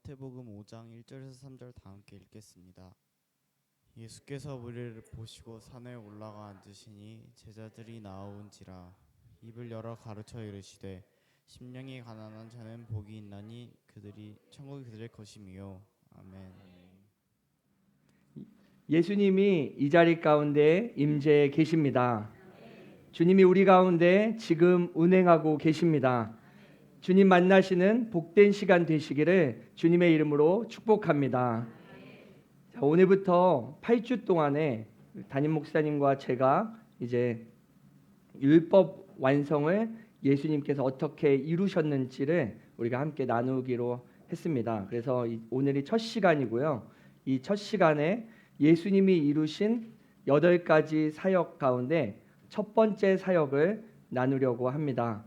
마태복음 5장 1절에서 3절 다 함께 읽겠습니다. 예수께서 무리를 보시고 산에 올라가 앉으시니 제자들이 나아온지라 입을 열어 가르쳐 이르시되 심령이 가난한 자는 복이 있나니 그들이 천국이 그들의 것임이요. 아멘. 예수님이 이 자리 가운데 임재해 계십니다. 주님이 우리 가운데 지금 운행하고 계십니다. 주님 만나시는 복된 시간 되시기를 주님의 이름으로 축복합니다. 자, 오늘부터 8주 동안에 담임 목사님과 제가 이제 율법 완성을 예수님께서 어떻게 이루셨는지를 우리가 함께 나누기로 했습니다. 그래서 오늘이 첫 시간이고요. 이 첫 시간에 예수님이 이루신 8가지 사역 가운데 첫 번째 사역을 나누려고 합니다.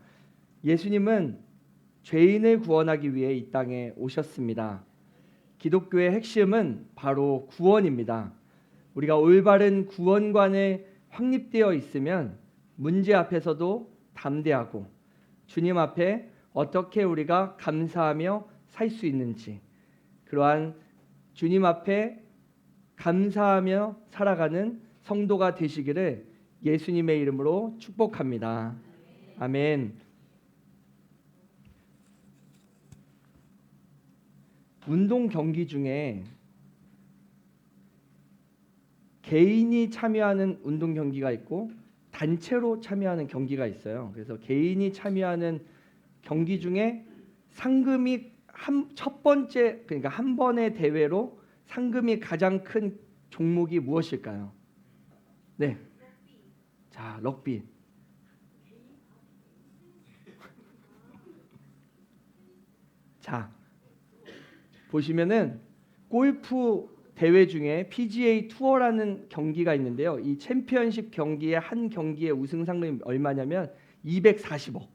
예수님은 죄인을 구원하기 위해 이 땅에 오셨습니다. 기독교의 핵심은 바로 구원입니다. 우리가 올바른 구원관에 확립되어 있으면 문제 앞에서도 담대하고 주님 앞에 어떻게 우리가 감사하며 살 수 있는지, 그러한 주님 앞에 감사하며 살아가는 성도가 되시기를 예수님의 이름으로 축복합니다. 아멘. 운동 경기 중에 개인이 참여하는 운동 경기가 있고 단체로 참여하는 경기가 있어요. 그래서 개인이 참여하는 경기 중에 상금이 첫 번째, 그러니까 한 번의 대회로 상금이 가장 큰 종목이 무엇일까요? 네. 자, 럭비. 자, 보시면은 골프 대회 중에 PGA 투어라는 경기가 있는데요. 이 챔피언십 경기의 한 경기의 우승 상금이 얼마냐면 240억을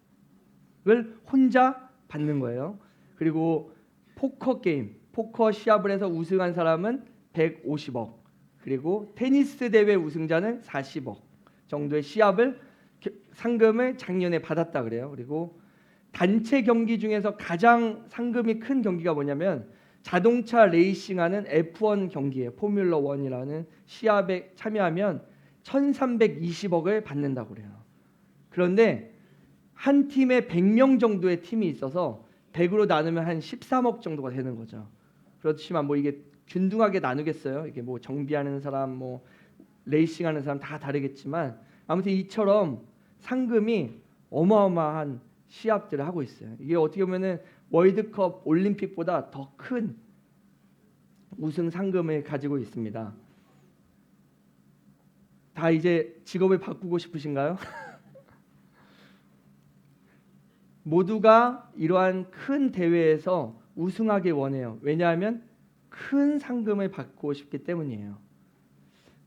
혼자 받는 거예요. 그리고 포커 게임, 포커 시합을 해서 우승한 사람은 150억, 그리고 테니스 대회 우승자는 40억 정도의 시합을 상금을 작년에 받았다 그래요. 그리고 단체 경기 중에서 가장 상금이 큰 경기가 뭐냐면 자동차 레이싱하는 F1 경기에 포뮬러 1이라는 시합에 참여하면 1320억을 받는다고 그래요. 그런데 한 팀에 100명 정도의 팀이 있어서 100으로 나누면 한 13억 정도가 되는 거죠. 그렇지만 뭐 이게 균등하게 나누겠어요? 이게 뭐 정비하는 사람, 뭐 레이싱하는 사람 다 다르겠지만 아무튼 이처럼 상금이 어마어마한 시합들을 하고 있어요. 이게 어떻게 보면은 월드컵, 올림픽보다 더 큰 우승 상금을 가지고 있습니다. 다 이제 직업을 바꾸고 싶으신가요? 모두가 이러한 큰 대회에서 우승하길 원해요. 왜냐하면 큰 상금을 받고 싶기 때문이에요.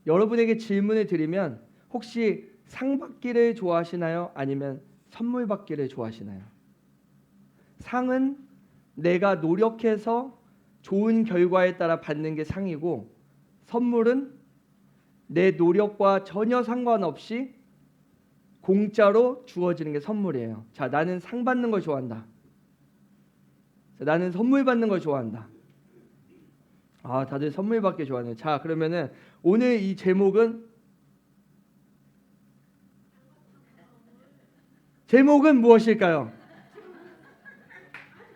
여러분에게 질문을 드리면 혹시 상 받기를 좋아하시나요? 아니면 선물 받기를 좋아하시나요? 상은 내가 노력해서 좋은 결과에 따라 받는 게 상이고, 선물은 내 노력과 전혀 상관없이 공짜로 주어지는 게 선물이에요. 자, 나는 상 받는 걸 좋아한다. 자, 나는 선물 받는 걸 좋아한다. 아, 다들 선물 받기 좋아하네요. 자, 그러면은 오늘 이 제목은 무엇일까요?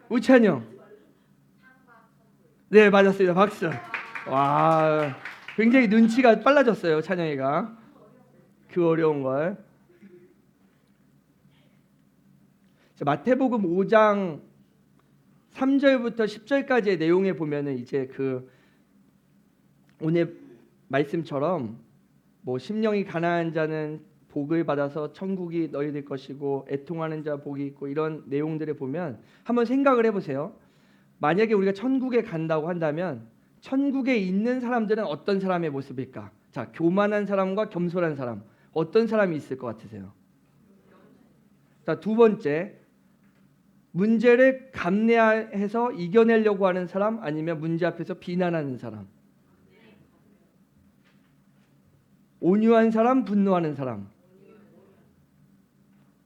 우찬이 형. 네, 맞았습니다. 박수. 와, 굉장히 눈치가 빨라졌어요, 찬영이가. 그 어려운 걸. 자, 마태복음 5장 3절부터 10절까지의 내용에 보면은 이제 그 오늘 말씀처럼 뭐 심령이 가난한 자는 복을 받아서 천국이 너희들 것이고 애통하는 자 복이 있고 이런 내용들을 보면 한번 생각을 해보세요. 만약에 우리가 천국에 간다고 한다면 천국에 있는 사람들은 어떤 사람의 모습일까? 자, 교만한 사람과 겸손한 사람, 어떤 사람이 있을 것 같으세요? 자, 두 번째, 문제를 감내해서 이겨내려고 하는 사람, 아니면 문제 앞에서 비난하는 사람. 온유한 사람, 분노하는 사람.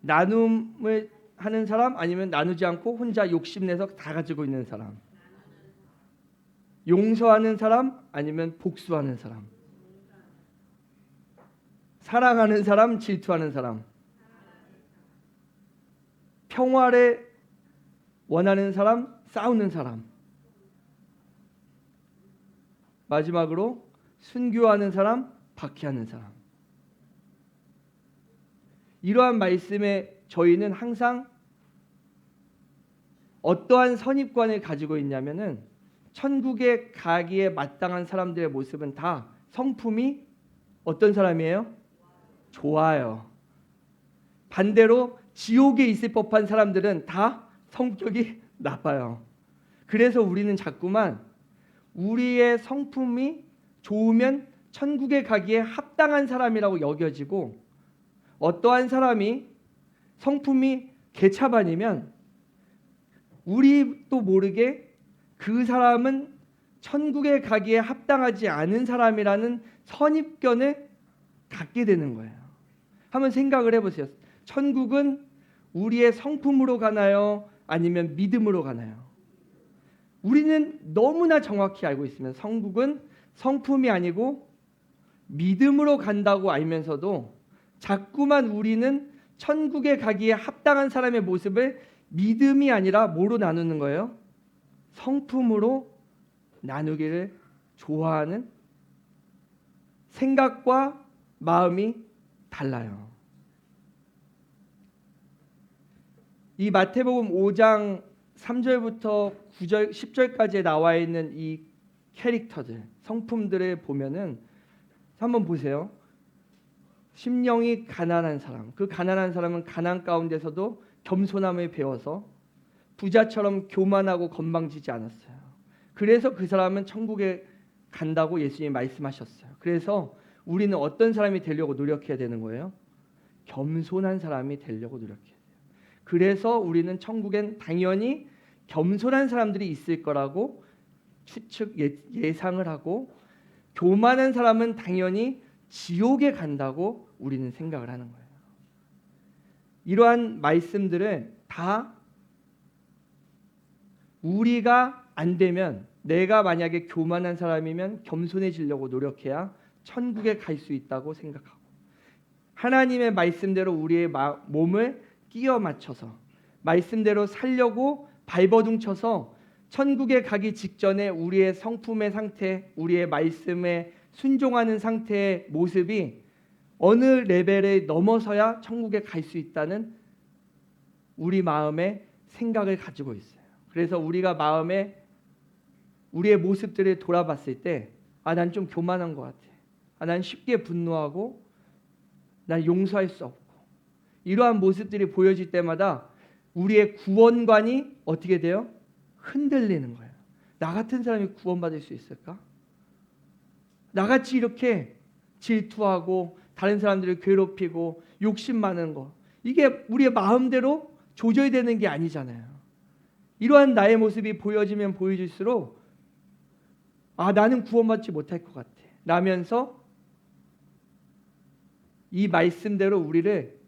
나눔을 하는 사람, 아니면 나누지 않고 혼자 욕심내서 다 가지고 있는 사람. 용서하는 사람 아니면 복수하는 사람? 사랑하는 사람, 질투하는 사람? 평화를 원하는 사람, 싸우는 사람? 마지막으로 순교하는 사람, 박해하는 사람. 이러한 말씀에 저희는 항상 어떠한 선입관을 가지고 있냐면은 천국에 가기에 마땅한 사람들의 모습은 다 성품이 어떤 사람이에요? 좋아요. 반대로 지옥에 있을 법한 사람들은 다 성격이 나빠요. 그래서 우리는 자꾸만 우리의 성품이 좋으면 천국에 가기에 합당한 사람이라고 여겨지고, 어떠한 사람이 성품이 개차반이면 우리도 모르게 그 사람은 천국에 가기에 합당하지 않은 사람이라는 선입견을 갖게 되는 거예요. 한번 생각을 해보세요. 천국은 우리의 성품으로 가나요? 아니면 믿음으로 가나요? 우리는 너무나 정확히 알고 있으면 천국은 성품이 아니고 믿음으로 간다고 알면서도 자꾸만 우리는 천국에 가기에 합당한 사람의 모습을 믿음이 아니라 뭐로 나누는 거예요? 성품으로 나누기를 좋아하는, 생각과 마음이 달라요. 이 마태복음 5장 3절부터 9절, 10절까지에 나와 있는 이 캐릭터들, 성품들을 보면은 한번 보세요. 심령이 가난한 사람, 그 가난한 사람은 가난 가운데서도 겸손함을 배워서 부자처럼 교만하고 건방지지 않았어요. 그래서 그 사람은 천국에 간다고 예수님이 말씀하셨어요. 그래서 우리는 어떤 사람이 되려고 노력해야 되는 거예요? 겸손한 사람이 되려고 노력해야 돼요. 그래서 우리는 천국엔 당연히 겸손한 사람들이 있을 거라고 예상을 하고, 교만한 사람은 당연히 지옥에 간다고 우리는 생각을 하는 거예요. 이러한 말씀들은 다 우리가 안 되면, 내가 만약에 교만한 사람이면 겸손해지려고 노력해야 천국에 갈 수 있다고 생각하고, 하나님의 말씀대로 우리의 몸을 끼워 맞춰서 말씀대로 살려고 발버둥쳐서 천국에 가기 직전에 우리의 성품의 상태, 우리의 말씀에 순종하는 상태의 모습이 어느 레벨을 넘어서야 천국에 갈 수 있다는 우리 마음의 생각을 가지고 있어요. 그래서 우리가 마음에 우리의 모습들을 돌아봤을 때, 난 좀 교만한 것 같아. 난 쉽게 분노하고 난 용서할 수 없고, 이러한 모습들이 보여질 때마다 우리의 구원관이 어떻게 돼요? 흔들리는 거예요. 나 같은 사람이 구원받을 수 있을까? 나같이 이렇게 질투하고 다른 사람들을 괴롭히고 욕심 많은 거, 이게 우리의 마음대로 조절되는 게 아니잖아요. 이러한 나의 모습이 보여지면 보여질수록 나는 구원받지 못할 것 같아 라면서 이 말씀대로 우리를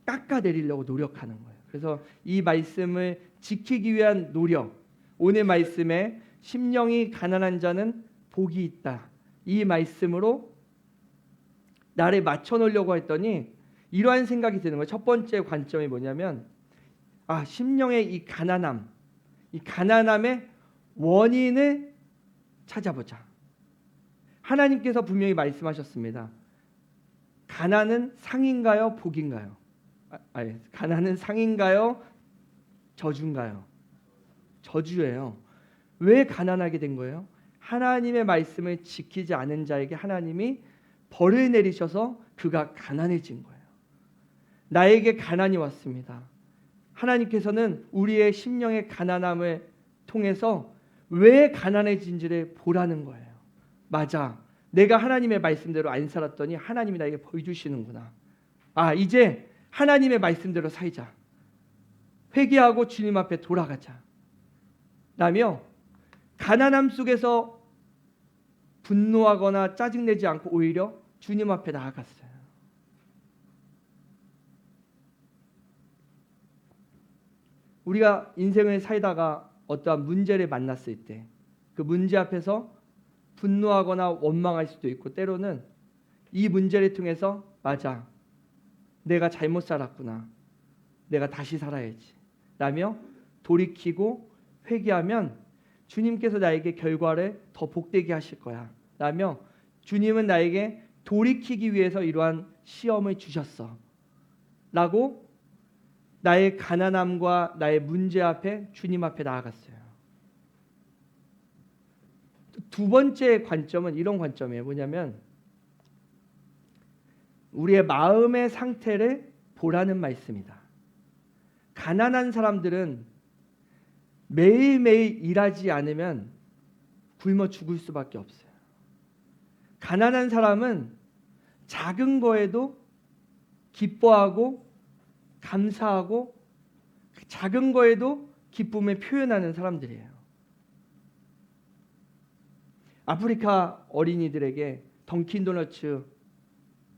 깎아내리려고 노력하는 거예요. 그래서 이 말씀을 지키기 위한 노력, 오늘 말씀에 심령이 가난한 자는 복이 있다, 이 말씀으로 나를 맞춰 놓으려고 했더니 이러한 생각이 드는 거예요. 첫 번째 관점이 뭐냐면, 심령의 이 가난함, 이 가난함의 원인을 찾아보자. 하나님께서 분명히 말씀하셨습니다. 가난은 상인가요, 복인가요? 가난은 상인가요, 저주인가요? 저주예요. 왜 가난하게 된 거예요? 하나님의 말씀을 지키지 않은 자에게 하나님이 벌을 내리셔서 그가 가난해진 거예요. 나에게 가난이 왔습니다. 하나님께서는 우리의 심령의 가난함을 통해서 왜 가난해진지를 보라는 거예요. 맞아, 내가 하나님의 말씀대로 안 살았더니 하나님이 나에게 벌 주시는구나. 이제 하나님의 말씀대로 살자. 회개하고 주님 앞에 돌아가자 라며 가난함 속에서 분노하거나 짜증내지 않고 오히려 주님 앞에 나아갔어요. 우리가 인생을 살다가 어떠한 문제를 만났을 때 그 문제 앞에서 분노하거나 원망할 수도 있고, 때로는 이 문제를 통해서 맞아, 내가 잘못 살았구나, 내가 다시 살아야지 라며 돌이키고 회개하면 주님께서 나에게 결과를 더 복되게 하실 거야 라며 주님은 나에게 돌이키기 위해서 이러한 시험을 주셨어 라고 나의 가난함과 나의 문제 앞에 주님 앞에 나아갔어요. 두 번째 관점은 이런 관점이에요. 뭐냐면 우리의 마음의 상태를 보라는 말씀이다. 가난한 사람들은 매일매일 일하지 않으면 굶어 죽을 수밖에 없어요. 가난한 사람은 작은 거에도 기뻐하고 감사하고 작은 거에도 기쁨을 표현하는 사람들이에요. 아프리카 어린이들에게 던킨도너츠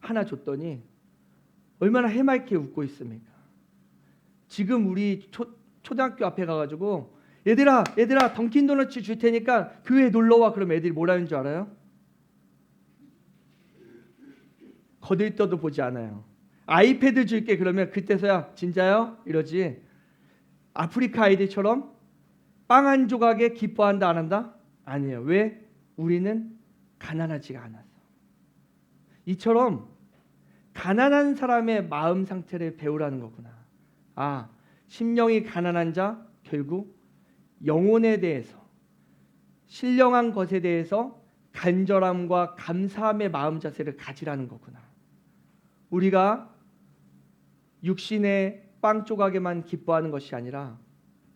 하나 줬더니 얼마나 해맑게 웃고 있습니까? 지금 우리 초등학교 앞에 가가지고 얘들아 던킨도너츠 줄 테니까 교회에 놀러와. 그럼 애들이 뭐라는 줄 알아요? 거들떠도 보지 않아요. 아이패드 줄게 그러면 그때서야 진짜요? 이러지. 아프리카 아이들처럼 빵 한 조각에 기뻐한다 안 한다? 아니에요. 왜? 우리는 가난하지가 않아서. 이처럼 가난한 사람의 마음 상태를 배우라는 거구나. 아, 심령이 가난한 자 결국 영혼에 대해서, 신령한 것에 대해서 간절함과 감사함의 마음 자세를 가지라는 거구나. 우리가 육신의 빵 조각에만 기뻐하는 것이 아니라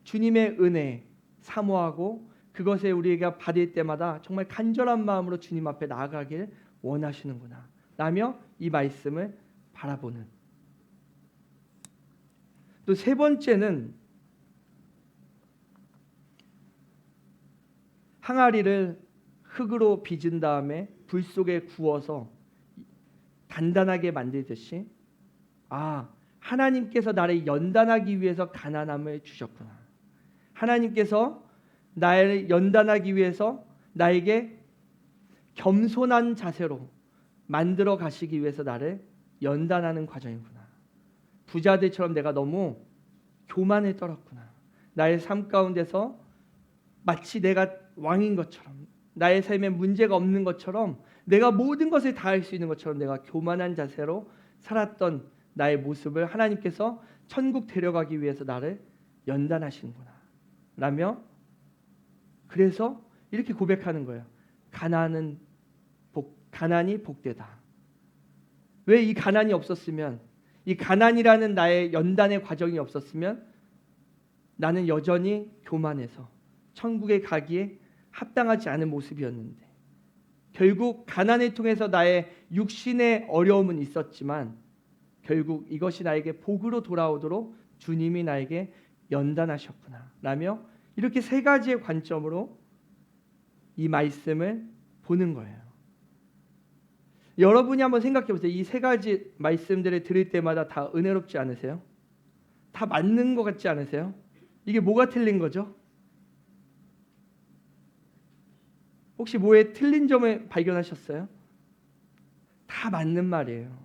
주님의 은혜 사모하고 그것에 우리가 받을 때마다 정말 간절한 마음으로 주님 앞에 나아가길 원하시는구나 라며 이 말씀을 바라보는. 또 세 번째는 항아리를 흙으로 빚은 다음에 불 속에 구워서 단단하게 만들듯이, 아, 하나님께서 나를 연단하기 위해서 가난함을 주셨구나. 하나님께서 나를 연단하기 위해서 나에게 겸손한 자세로 만들어 가시기 위해서 나를 연단하는 과정이구나. 부자들처럼 내가 너무 교만에 떨었구나. 나의 삶 가운데서 마치 내가 왕인 것처럼, 나의 삶에 문제가 없는 것처럼, 내가 모든 것을 다 할 수 있는 것처럼 내가 교만한 자세로 살았던 나의 모습을 하나님께서 천국 데려가기 위해서 나를 연단하시는구나 라며, 그래서 이렇게 고백하는 거예요. 가난이 복되다. 왜 이 가난이 없었으면, 이 가난이라는 나의 연단의 과정이 없었으면 나는 여전히 교만해서 천국에 가기에 합당하지 않은 모습이었는데, 결국 가난을 통해서 나의 육신의 어려움은 있었지만 결국 이것이 나에게 복으로 돌아오도록 주님이 나에게 연단하셨구나 라며 이렇게 세 가지의 관점으로 이 말씀을 보는 거예요. 여러분이 한번 생각해 보세요. 이 세 가지 말씀들을 들을 때마다 다 은혜롭지 않으세요? 다 맞는 것 같지 않으세요? 이게 뭐가 틀린 거죠? 혹시 뭐에 틀린 점을 발견하셨어요? 다 맞는 말이에요.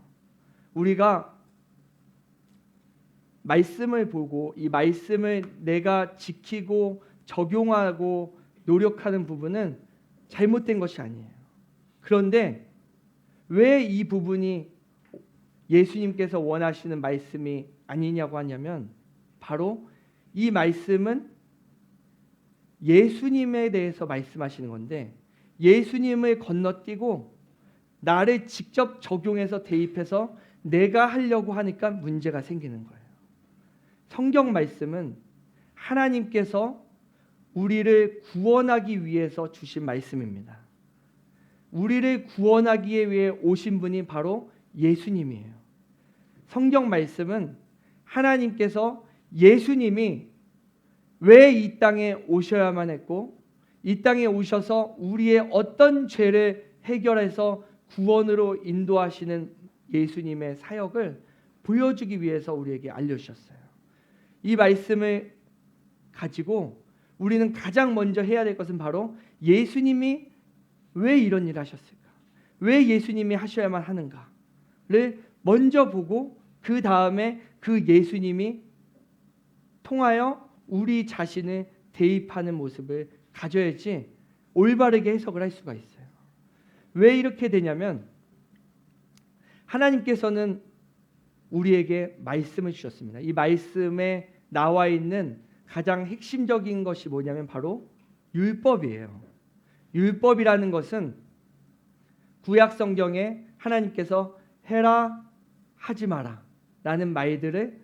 우리가 말씀을 보고 이 말씀을 내가 지키고 적용하고 노력하는 부분은 잘못된 것이 아니에요. 그런데 왜 이 부분이 예수님께서 원하시는 말씀이 아니냐고 하냐면, 바로 이 말씀은 예수님에 대해서 말씀하시는 건데, 예수님을 건너뛰고 나를 직접 적용해서 대입해서 내가 하려고 하니까 문제가 생기는 거예요. 성경 말씀은 하나님께서 우리를 구원하기 위해서 주신 말씀입니다. 우리를 구원하기 위해 오신 분이 바로 예수님이에요. 성경 말씀은 하나님께서 예수님이 왜 이 땅에 오셔야만 했고, 이 땅에 오셔서 우리의 어떤 죄를 해결해서 구원으로 인도하시는 예수님의 사역을 보여주기 위해서 우리에게 알려주셨어요. 이 말씀을 가지고 우리는 가장 먼저 해야 될 것은 바로 예수님이 왜 이런 일을 하셨을까? 왜 예수님이 하셔야만 하는가를 먼저 보고 그 다음에 그 예수님이 통하여 우리 자신을 대입하는 모습을 가져야지 올바르게 해석을 할 수가 있어요. 왜 이렇게 되냐면 하나님께서는 우리에게 말씀을 주셨습니다. 이 말씀에 나와 있는 가장 핵심적인 것이 뭐냐면 바로 율법이에요. 율법이라는 것은 구약 성경에 하나님께서 해라 하지 마라 라는 말들을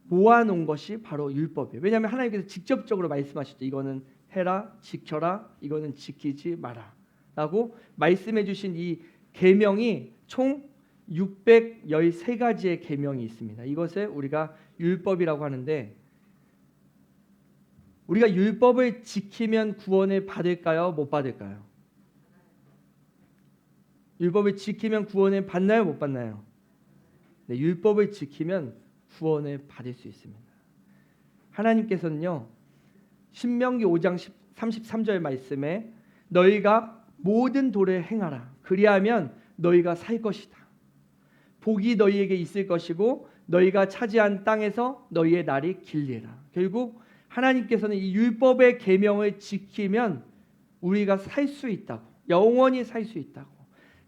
모아놓은 것이 바로 율법이에요. 왜냐하면 하나님께서 직접적으로 말씀하셨죠. 이거는 해라, 지켜라, 이거는 지키지 마라 라고 말씀해 주신 이 계명이 총 613가지의 계명이 있습니다. 이것을 우리가 율법이라고 하는데, 우리가 율법을 지키면 구원을 받을까요? 못 받을까요? 율법을 지키면 구원을 받나요? 못 받나요? 네, 율법을 지키면 구원을 받을 수 있습니다. 하나님께서는요, 신명기 5장 33절 말씀에 너희가 모든 도를 행하라. 그리하면 너희가 살 것이다. 복이 너희에게 있을 것이고 너희가 차지한 땅에서 너희의 날이 길리라. 결국 하나님께서는 이 율법의 계명을 지키면 우리가 살 수 있다고, 영원히 살 수 있다고,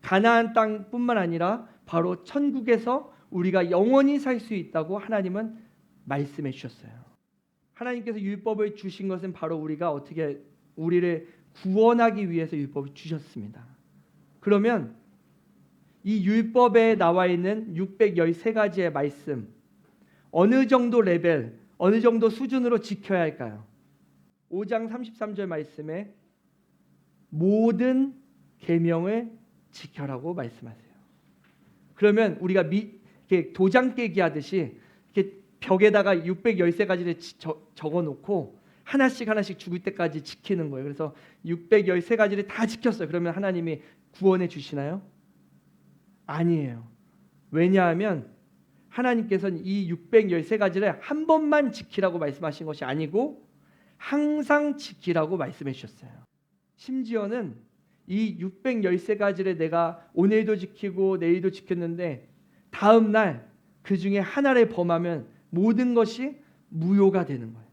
가나안 땅뿐만 아니라 바로 천국에서 우리가 영원히 살 수 있다고 하나님은 말씀해 주셨어요. 하나님께서 율법을 주신 것은 바로 우리가 어떻게 우리를 구원하기 위해서 율법을 주셨습니다. 그러면 이 율법에 나와 있는 613가지의 말씀, 어느 정도 레벨, 어느 정도 수준으로 지켜야 할까요? 5장 33절 말씀에 모든 계명을 지켜라고 말씀하세요. 그러면 우리가 이렇게 도장 깨기 하듯이 이렇게 벽에다가 613가지를 적어놓고 하나씩 죽을 때까지 지키는 거예요. 그래서 613가지를 다 지켰어요. 그러면 하나님이 구원해 주시나요? 아니에요. 왜냐하면 하나님께서는 이 613가지를 한 번만 지키라고 말씀하신 것이 아니고 항상 지키라고 말씀해 주셨어요. 심지어는 이 613가지를 내가 오늘도 지키고 내일도 지켰는데 다음 날 그 중에 하나를 범하면 모든 것이 무효가 되는 거예요.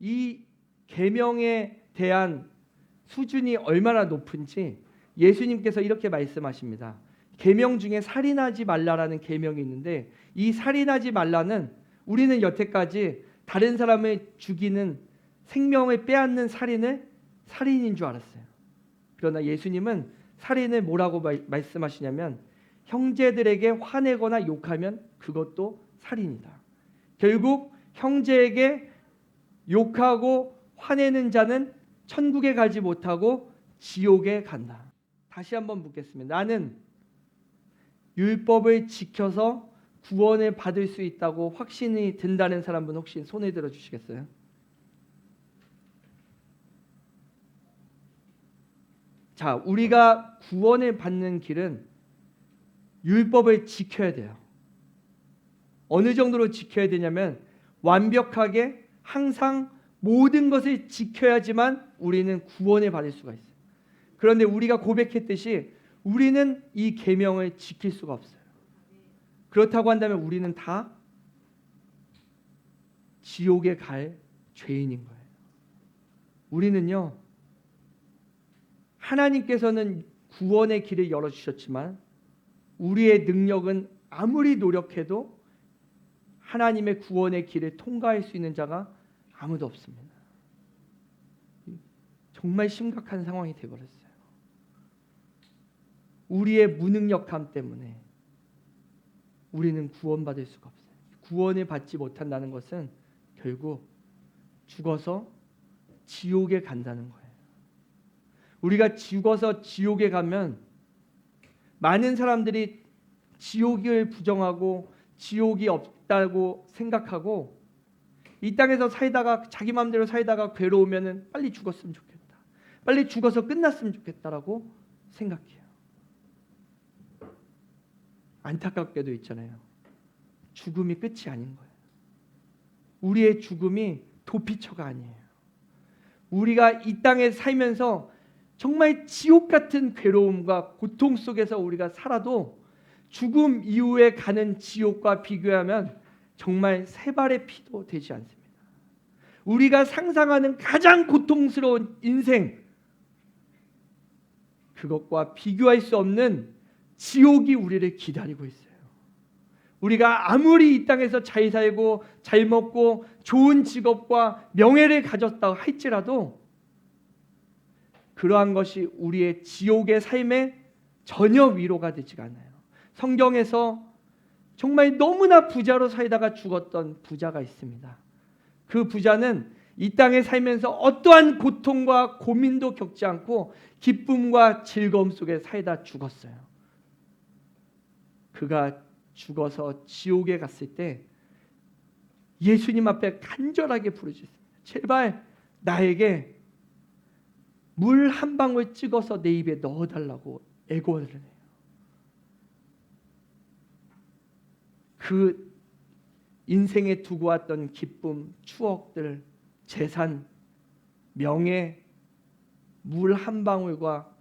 이 계명에 대한 수준이 얼마나 높은지 예수님께서 이렇게 말씀하십니다. 계명 중에 살인하지 말라라는 계명이 있는데, 이 살인하지 말라는, 우리는 여태까지 다른 사람을 죽이는, 생명을 빼앗는 살인을 살인인 줄 알았어요. 그러나 예수님은 살인을 뭐라고 말씀하시냐면 형제들에게 화내거나 욕하면 그것도 살인이다. 결국 형제에게 욕하고 화내는 자는 천국에 가지 못하고 지옥에 간다. 다시 한번 묻겠습니다. 나는 율법을 지켜서 구원을 받을 수 있다고 확신이 든다는 사람분 혹시 손을 들어 주시겠어요? 자, 우리가 구원을 받는 길은 율법을 지켜야 돼요. 어느 정도로 지켜야 되냐면 완벽하게 항상 모든 것을 지켜야지만 우리는 구원을 받을 수가 있어요. 그런데 우리가 고백했듯이 우리는 이 계명을 지킬 수가 없어요. 그렇다고 한다면 우리는 다 지옥에 갈 죄인인 거예요. 우리는요, 하나님께서는 구원의 길을 열어주셨지만 우리의 능력은 아무리 노력해도 하나님의 구원의 길을 통과할 수 있는 자가 아무도 없습니다. 정말 심각한 상황이 되어버렸어요. 우리의 무능력함 때문에 우리는 구원받을 수가 없어요. 구원을 받지 못한다는 것은 결국 죽어서 지옥에 간다는 거예요. 우리가 죽어서 지옥에 가면 많은 사람들이 지옥을 부정하고 지옥이 없다고 생각하고 이 땅에서 살다가 자기 마음대로 살다가 괴로우면은 빨리 죽었으면 좋겠다. 빨리 죽어서 끝났으면 좋겠다라고 생각해요. 안타깝게도 있잖아요. 죽음이 끝이 아닌 거예요. 우리의 죽음이 도피처가 아니에요. 우리가 이 땅에 살면서 정말 지옥 같은 괴로움과 고통 속에서 우리가 살아도 죽음 이후에 가는 지옥과 비교하면 정말 세 발의 피도 되지 않습니다. 우리가 상상하는 가장 고통스러운 인생, 그것과 비교할 수 없는 지옥이 우리를 기다리고 있어요. 우리가 아무리 이 땅에서 잘 살고 잘 먹고 좋은 직업과 명예를 가졌다 할지라도 그러한 것이 우리의 지옥의 삶에 전혀 위로가 되지가 않아요. 성경에서 정말 너무나 부자로 살다가 죽었던 부자가 있습니다. 그 부자는 이 땅에 살면서 어떠한 고통과 고민도 겪지 않고 기쁨과 즐거움 속에 살다 죽었어요. 그가 죽어서 지옥에 갔을 때 예수님 앞에 간절하게 부르짖습니다. 제발 나에게 물 한 방울 찍어서 내 입에 넣어달라고 애고를 해요. 그 인생에 두고 왔던 기쁨, 추억들, 재산, 명예, 물 한 방울과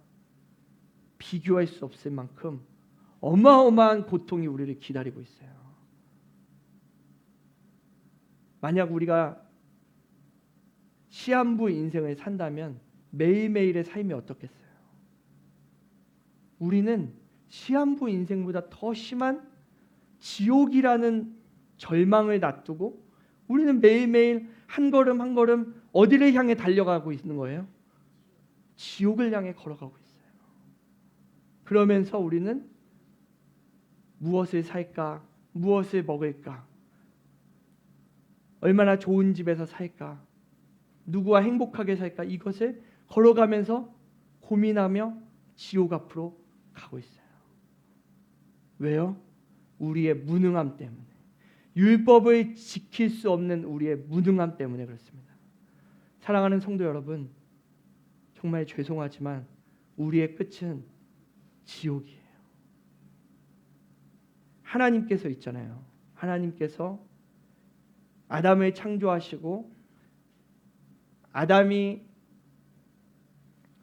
비교할 수 없을 만큼 어마어마한 고통이 우리를 기다리고 있어요. 만약 우리가 시한부 인생을 산다면 매일매일의 삶이 어떻겠어요? 우리는 시한부 인생보다 더 심한 지옥이라는 절망을 놔두고 우리는 매일매일 한 걸음 한 걸음 어디를 향해 달려가고 있는 거예요? 지옥을 향해 걸어가고 있어요. 그러면서 우리는 무엇을 살까? 무엇을 먹을까? 얼마나 좋은 집에서 살까? 누구와 행복하게 살까? 이것을 걸어가면서 고민하며 지옥 앞으로 가고 있어요. 왜요? 우리의 무능함 때문에. 율법을 지킬 수 없는 우리의 무능함 때문에 그렇습니다. 사랑하는 성도 여러분, 정말 죄송하지만 우리의 끝은 지옥이에요. 하나님께서 있잖아요. 하나님께서 아담을 창조하시고 아담이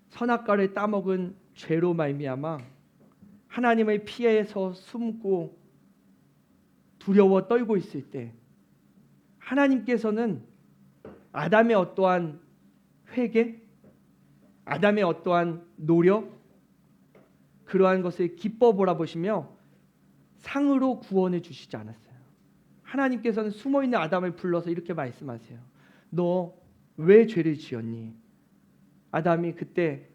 선악과를 따먹은 죄로 말미암아 하나님을 피해서 숨고 두려워 떨고 있을 때 하나님께서는 아담의 어떠한 회개, 아담의 어떠한 노력, 그러한 것을 기뻐 보라보시며 상으로 구원을 주시지 않았어요. 하나님께서는 숨어있는 아담을 불러서 이렇게 말씀하세요. 너 왜 죄를 지었니? 아담이 그때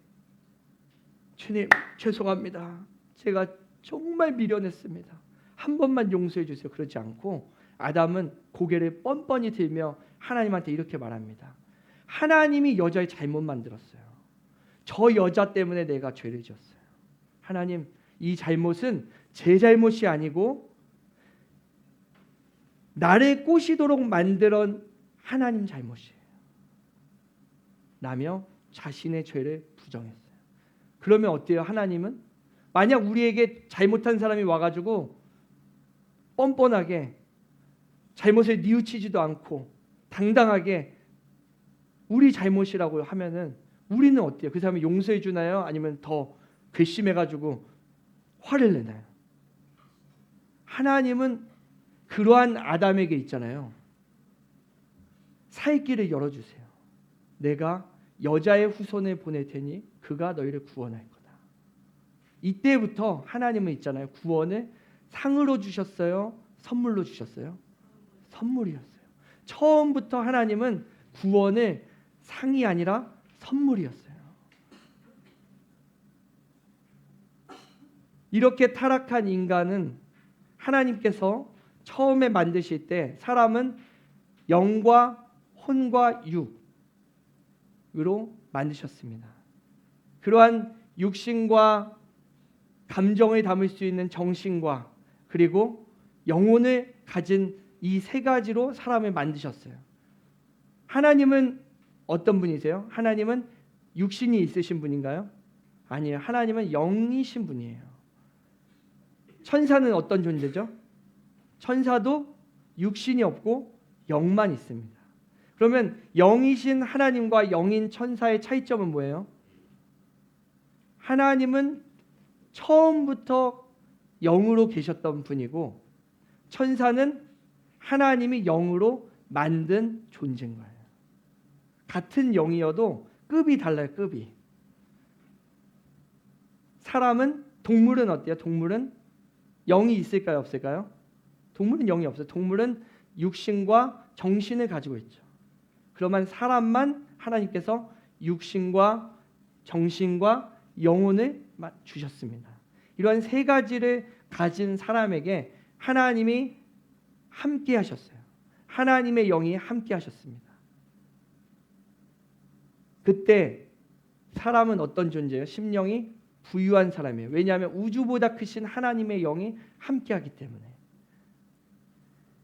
주님 죄송합니다. 제가 정말 미련했습니다. 한 번만 용서해 주세요. 그러지 않고 아담은 고개를 뻔뻔히 들며 하나님한테 이렇게 말합니다. 하나님이 여자를 잘못 만들었어요. 저 여자 때문에 내가 죄를 지었어요. 하나님, 이 잘못은 제 잘못이 아니고 나를 꼬시도록 만든 하나님 잘못이에요. 라며 자신의 죄를 부정했어요. 그러면 어때요? 하나님은 만약 우리에게 잘못한 사람이 와가지고 뻔뻔하게 잘못을 뉘우치지도 않고 당당하게 우리 잘못이라고 하면은 우리는 어때요? 그 사람을 용서해 주나요? 아니면 더 괘씸해가지고 화를 내나요? 하나님은 그러한 아담에게 있잖아요. 살 길을 열어주세요. 내가 여자의 후손을 보낼 테니 그가 너희를 구원할 거다. 이때부터 하나님은 있잖아요. 구원을 상으로 주셨어요? 선물로 주셨어요? 선물이었어요. 처음부터 하나님은 구원을 상이 아니라 선물이었어요. 이렇게 타락한 인간은 하나님께서 처음에 만드실 때 사람은 영과 혼과 육으로 만드셨습니다. 그러한 육신과 감정을 담을 수 있는 정신과 그리고 영혼을 가진 이 세 가지로 사람을 만드셨어요. 하나님은 어떤 분이세요? 하나님은 육신이 있으신 분인가요? 아니에요. 하나님은 영이신 분이에요. 천사는 어떤 존재죠? 천사도 육신이 없고 영만 있습니다. 그러면 영이신 하나님과 영인 천사의 차이점은 뭐예요? 하나님은 처음부터 영으로 계셨던 분이고 천사는 하나님이 영으로 만든 존재인 거예요. 같은 영이어도 급이 달라요. 급이. 사람은 동물은 어때요? 동물은 영이 있을까요? 없을까요? 동물은 영이 없어요. 동물은 육신과 정신을 가지고 있죠. 그러면 사람만 하나님께서 육신과 정신과 영혼을 주셨습니다. 이러한 세 가지를 가진 사람에게 하나님이 함께 하셨어요. 하나님의 영이 함께 하셨습니다. 그때 사람은 어떤 존재예요? 심령이 부유한 사람이에요. 왜냐하면 우주보다 크신 하나님의 영이 함께하기 때문에.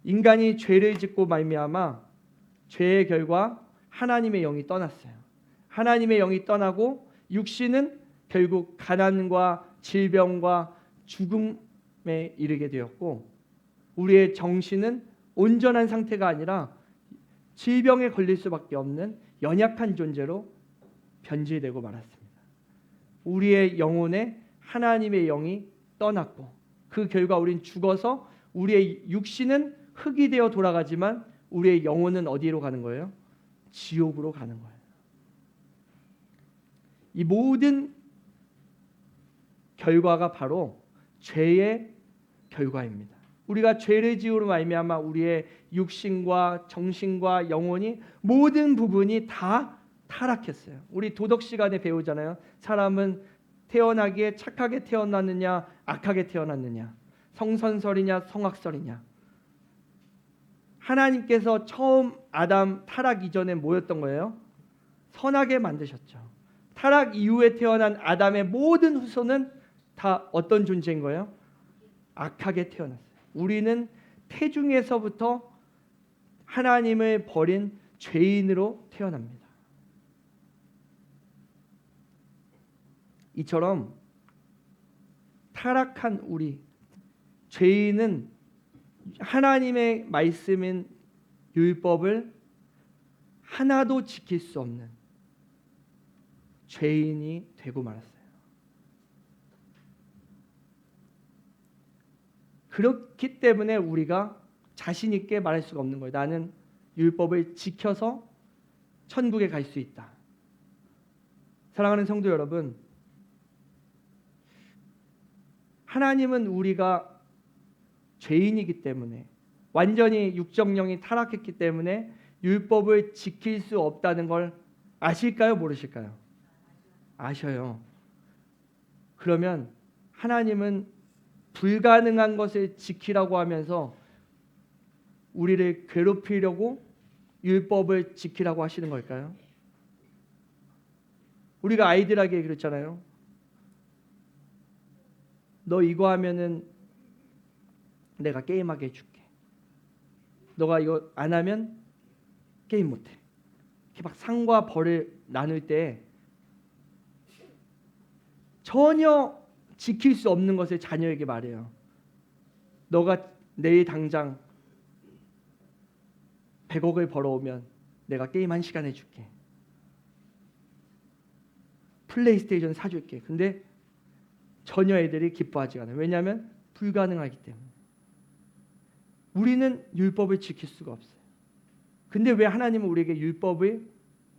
인간이 죄를 짓고 말미암아 죄의 결과 하나님의 영이 떠났어요. 하나님의 영이 떠나고 육신은 결국 가난과 질병과 죽음에 이르게 되었고 우리의 정신은 온전한 상태가 아니라 질병에 걸릴 수밖에 없는 연약한 존재로 변질되고 말았습니다. 우리의 영혼에 하나님의 영이 떠났고 그 결과 우린 죽어서 우리의 육신은 흙이 되어 돌아가지만 우리의 영혼은 어디로 가는 거예요? 지옥으로 가는 거예요. 이 모든 결과가 바로 죄의 결과입니다. 우리가 죄를 지으로 말미암아 우리의 육신과 정신과 영혼이 모든 부분이 다 타락했어요. 우리 도덕 시간에 배우잖아요. 사람은 태어나기에 착하게 태어났느냐 악하게 태어났느냐, 성선설이냐 성악설이냐. 하나님께서 처음 아담 타락 이전에 뭐였던 거예요? 선하게 만드셨죠. 타락 이후에 태어난 아담의 모든 후손은 다 어떤 존재인 거예요? 악하게 태어났어요. 우리는 태중에서부터 하나님을 버린 죄인으로 태어납니다. 이처럼 타락한 우리 죄인은 하나님의 말씀인 율법을 하나도 지킬 수 없는 죄인이 되고 말았어요. 그렇기 때문에 우리가 자신 있게 말할 수가 없는 거예요. 나는 율법을 지켜서 천국에 갈 수 있다. 사랑하는 성도 여러분, 하나님은 우리가 죄인이기 때문에 완전히 육정령이 타락했기 때문에 율법을 지킬 수 없다는 걸 아실까요? 모르실까요? 아셔요. 그러면 하나님은 불가능한 것을 지키라고 하면서 우리를 괴롭히려고 율법을 지키라고 하시는 걸까요? 우리가 아이들에게 그랬잖아요. 너 이거 하면은 내가 게임하게 해줄게. 너가 이거 안 하면 게임 못해. 이렇게 막 상과 벌을 나눌 때 전혀 지킬 수 없는 것을 자녀에게 말해요. 너가 내일 당장 100억을 벌어오면 내가 게임 1시간 해줄게. 플레이스테이션 사줄게. 근데 전혀 애들이 기뻐하지 않아요. 왜냐하면 불가능하기 때문에. 우리는 율법을 지킬 수가 없어요. 근데 왜 하나님은 우리에게 율법을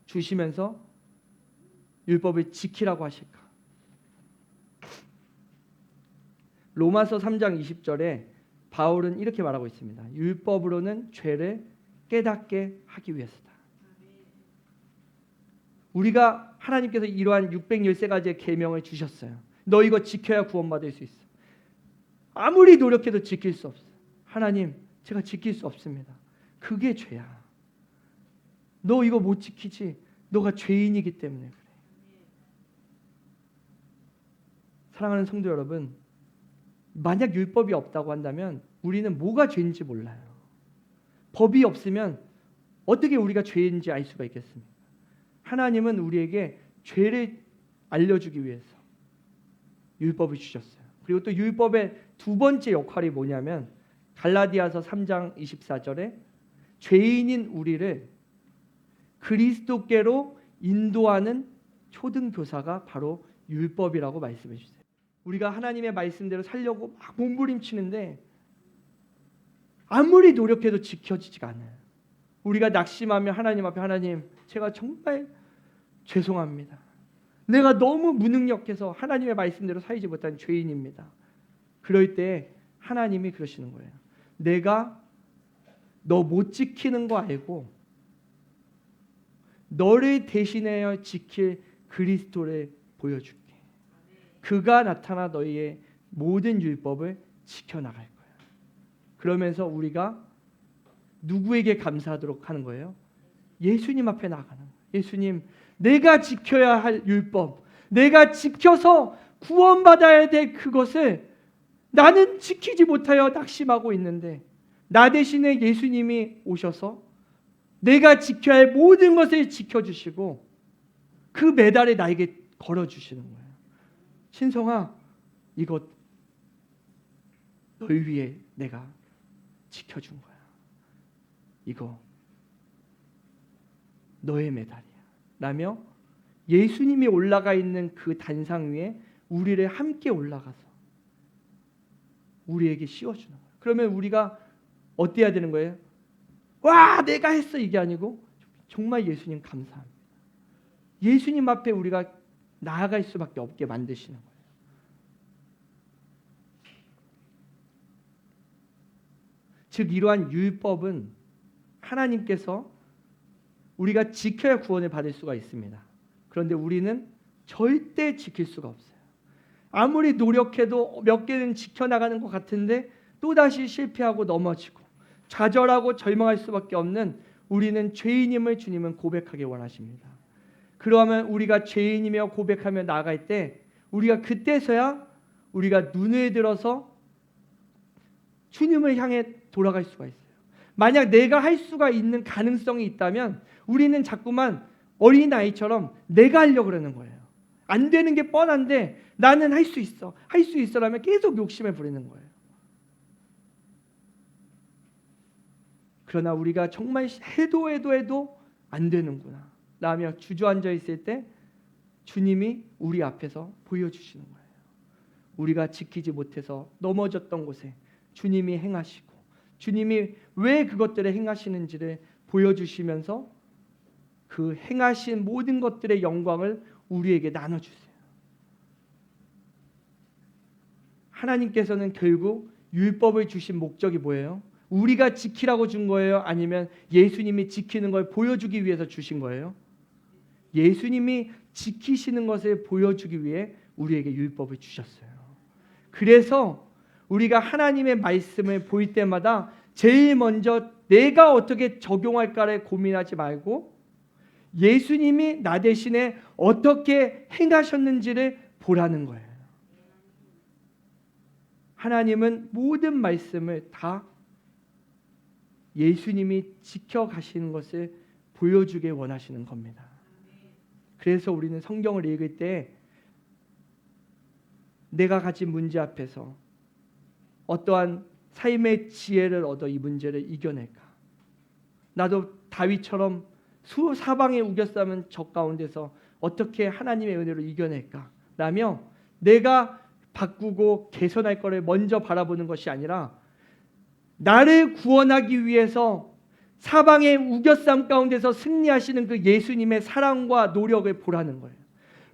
주시면서 율법을 지키라고 하실까? 로마서 3장 20절에 바울은 이렇게 말하고 있습니다. 율법으로는 죄를 깨닫게 하기 위해서다. 우리가 하나님께서 이러한 613가지의 계명을 주셨어요. 너 이거 지켜야 구원받을 수 있어. 아무리 노력해도 지킬 수 없어. 하나님, 제가 지킬 수 없습니다. 그게 죄야. 너 이거 못 지키지. 너가 죄인이기 때문에 그래. 사랑하는 성도 여러분, 만약 율법이 없다고 한다면 우리는 뭐가 죄인지 몰라요. 법이 없으면 어떻게 우리가 죄인지 알 수가 있겠습니까? 하나님은 우리에게 죄를 알려주기 위해서 율법을 주셨어요. 그리고 또 율법의 두 번째 역할이 뭐냐면 갈라디아서 3장 24절에 죄인인 우리를 그리스도께로 인도하는 초등교사가 바로 율법이라고 말씀해 주세요. 우리가 하나님의 말씀대로 살려고 막 몸부림치는데 아무리 노력해도 지켜지지가 않아요. 우리가 낙심하며 하나님 앞에 하나님, 제가 정말 죄송합니다. 내가 너무 무능력해서 하나님의 말씀대로 살지 못한 죄인입니다. 그럴 때 하나님이 그러시는 거예요. 내가 너 못 지키는 거 알고 너를 대신하여 지킬 그리스도를 보여줄게. 그가 나타나 너희의 모든 율법을 지켜나갈 거야. 그러면서 우리가 누구에게 감사하도록 하는 거예요? 예수님 앞에 나가는 거예요. 예수님, 내가 지켜야 할 율법, 내가 지켜서 구원받아야 될 그것을 나는 지키지 못하여 낙심하고 있는데 나 대신에 예수님이 오셔서 내가 지켜야 할 모든 것을 지켜주시고 그 메달을 나에게 걸어주시는 거예요. 신성아, 이것 널 위해 내가 지켜준 거야. 이거 너의 메달이야. 라며 예수님이 올라가 있는 그 단상 위에 우리를 함께 올라가서 우리에게 씌워주는 거예요. 그러면 우리가 어때야 되는 거예요? 와, 내가 했어, 이게 아니고 정말 예수님 감사합니다. 예수님 앞에 우리가 나아갈 수밖에 없게 만드시는 거예요. 즉 이러한 율법은 하나님께서 우리가 지켜야 구원을 받을 수가 있습니다. 그런데 우리는 절대 지킬 수가 없어요. 아무리 노력해도 몇 개는 지켜나가는 것 같은데 또다시 실패하고 넘어지고 좌절하고 절망할 수밖에 없는 우리는 죄인임을 주님은 고백하기 원하십니다. 그러면 우리가 죄인이며 고백하며 나아갈 때 우리가 그때서야 우리가 눈을 들어서 주님을 향해 돌아갈 수가 있어요. 만약 내가 할 수가 있는 가능성이 있다면 우리는 자꾸만 어린아이처럼 내가 하려고 그러는 거예요. 안 되는 게 뻔한데 나는 할 수 있어. 할 수 있어라면 계속 욕심을 부리는 거예요. 그러나 우리가 정말 해도 안 되는구나 라며 주저앉아 있을 때 주님이 우리 앞에서 보여주시는 거예요. 우리가 지키지 못해서 넘어졌던 곳에 주님이 행하시고 주님이 왜 그것들을 행하시는지를 보여주시면서 그 행하신 모든 것들의 영광을 우리에게 나눠주세요. 하나님께서는 결국 율법을 주신 목적이 뭐예요? 우리가 지키라고 준 거예요? 아니면 예수님이 지키는 걸 보여주기 위해서 주신 거예요? 예수님이 지키시는 것을 보여주기 위해 우리에게 율법을 주셨어요. 그래서 우리가 하나님의 말씀을 볼 때마다 제일 먼저 내가 어떻게 적용할까를 고민하지 말고 예수님이 나 대신에 어떻게 행하셨는지를 보라는 거예요. 하나님은 모든 말씀을 다 예수님이 지켜가시는 것을 보여주게 원하시는 겁니다. 그래서 우리는 성경을 읽을 때 내가 가진 문제 앞에서 어떠한 삶의 지혜를 얻어 이 문제를 이겨낼까? 나도 다윗처럼 사방에 우겨싸면 적 가운데서 어떻게 하나님의 은혜로 이겨낼까? 라며 내가 바꾸고 개선할 것을 먼저 바라보는 것이 아니라 나를 구원하기 위해서 사방의 우겨쌈 가운데서 승리하시는 그 예수님의 사랑과 노력을 보라는 거예요.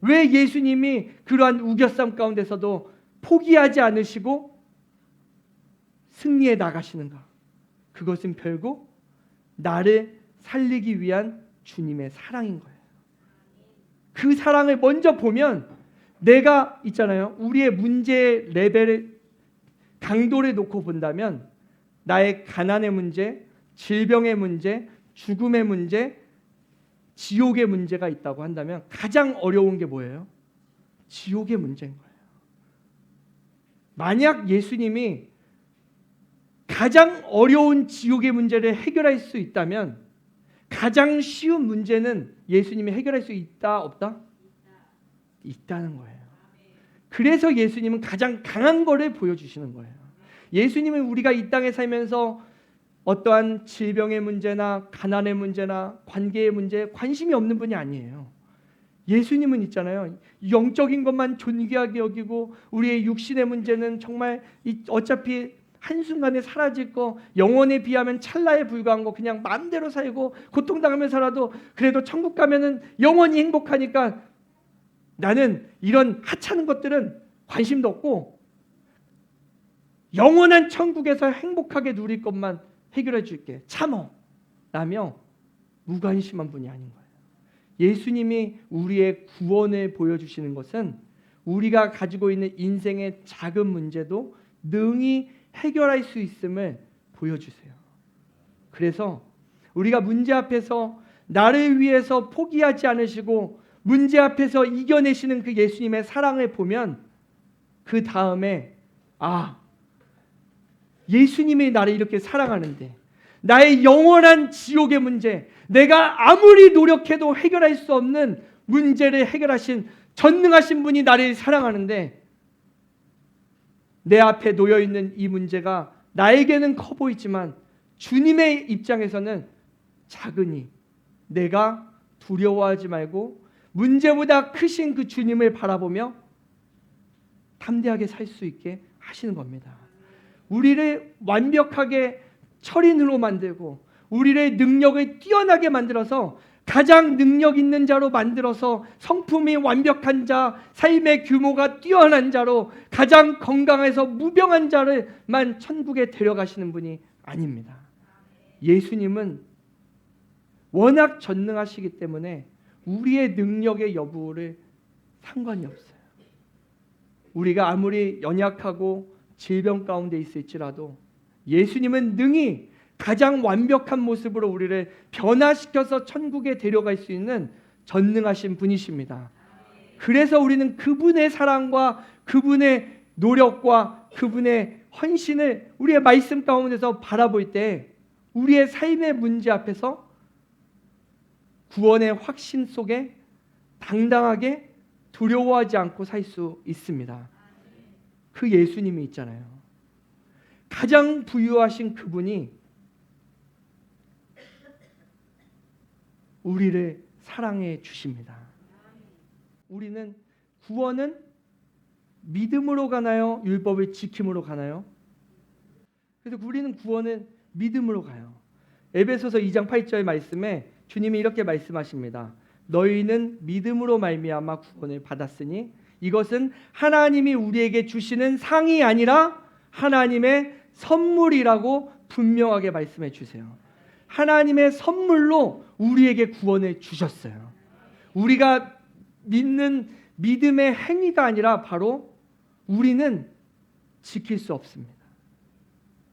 왜 예수님이 그러한 우겨쌈 가운데서도 포기하지 않으시고 승리해 나가시는가? 그것은 결국 나를 살리기 위한 주님의 사랑인 거예요. 그 사랑을 먼저 보면 내가 있잖아요. 우리의 문제의 레벨을 강도를 놓고 본다면 나의 가난의 문제, 질병의 문제, 죽음의 문제, 지옥의 문제가 있다고 한다면 가장 어려운 게 뭐예요? 지옥의 문제인 거예요. 만약 예수님이 가장 어려운 지옥의 문제를 해결할 수 있다면 가장 쉬운 문제는 예수님이 해결할 수 있다 없다? 있다는 거예요. 그래서 예수님은 가장 강한 거를 보여주시는 거예요. 예수님은 우리가 이 땅에 살면서 어떠한 질병의 문제나 가난의 문제나 관계의 문제에 관심이 없는 분이 아니에요. 예수님은 있잖아요. 영적인 것만 존귀하게 여기고 우리의 육신의 문제는 정말 어차피 한순간에 사라질 거, 영원에 비하면 찰나에 불과한 거, 그냥 마음대로 살고 고통당하며 살아도 그래도 천국 가면은 영원히 행복하니까 나는 이런 하찮은 것들은 관심도 없고 영원한 천국에서 행복하게 누릴 것만 해결해 줄게, 참어 라며 무관심한 분이 아닌 거예요. 예수님이 우리의 구원을 보여주시는 것은 우리가 가지고 있는 인생의 작은 문제도 능히 해결할 수 있음을 보여주세요. 그래서 우리가 문제 앞에서 나를 위해서 포기하지 않으시고 문제 앞에서 이겨내시는 그 예수님의 사랑을 보면 그 다음에 예수님이 나를 이렇게 사랑하는데 나의 영원한 지옥의 문제, 내가 아무리 노력해도 해결할 수 없는 문제를 해결하신 전능하신 분이 나를 사랑하는데 내 앞에 놓여있는 이 문제가 나에게는 커 보이지만 주님의 입장에서는 작으니 내가 두려워하지 말고 문제보다 크신 그 주님을 바라보며 담대하게 살 수 있게 하시는 겁니다. 우리를 완벽하게 철인으로 만들고 우리의 능력을 뛰어나게 만들어서 가장 능력 있는 자로 만들어서 성품이 완벽한 자, 삶의 규모가 뛰어난 자로 가장 건강해서 무병한 자를만 천국에 데려가시는 분이 아닙니다. 예수님은 워낙 전능하시기 때문에 우리의 능력의 여부를 상관이 없어요. 우리가 아무리 연약하고 질병 가운데 있을지라도 예수님은 능히 가장 완벽한 모습으로 우리를 변화시켜서 천국에 데려갈 수 있는 전능하신 분이십니다. 그래서 우리는 그분의 사랑과 그분의 노력과 그분의 헌신을 우리의 말씀 가운데서 바라볼 때 우리의 삶의 문제 앞에서 구원의 확신 속에 당당하게 두려워하지 않고 살 수 있습니다. 그 예수님이 있잖아요. 가장 부유하신 그분이 우리를 사랑해 주십니다. 우리는 구원은 믿음으로 가나요? 율법을 지킴으로 가나요? 그래서 우리는 구원은 믿음으로 가요. 에베소서 2장 8절 말씀에 주님이 이렇게 말씀하십니다. 너희는 믿음으로 말미암아 구원을 받았으니 이것은 하나님이 우리에게 주시는 상이 아니라 하나님의 선물이라고 분명하게 말씀해 주세요. 하나님의 선물로 우리에게 구원을 주셨어요. 우리가 믿는 믿음의 행위가 아니라 바로 우리는 지킬 수 없습니다.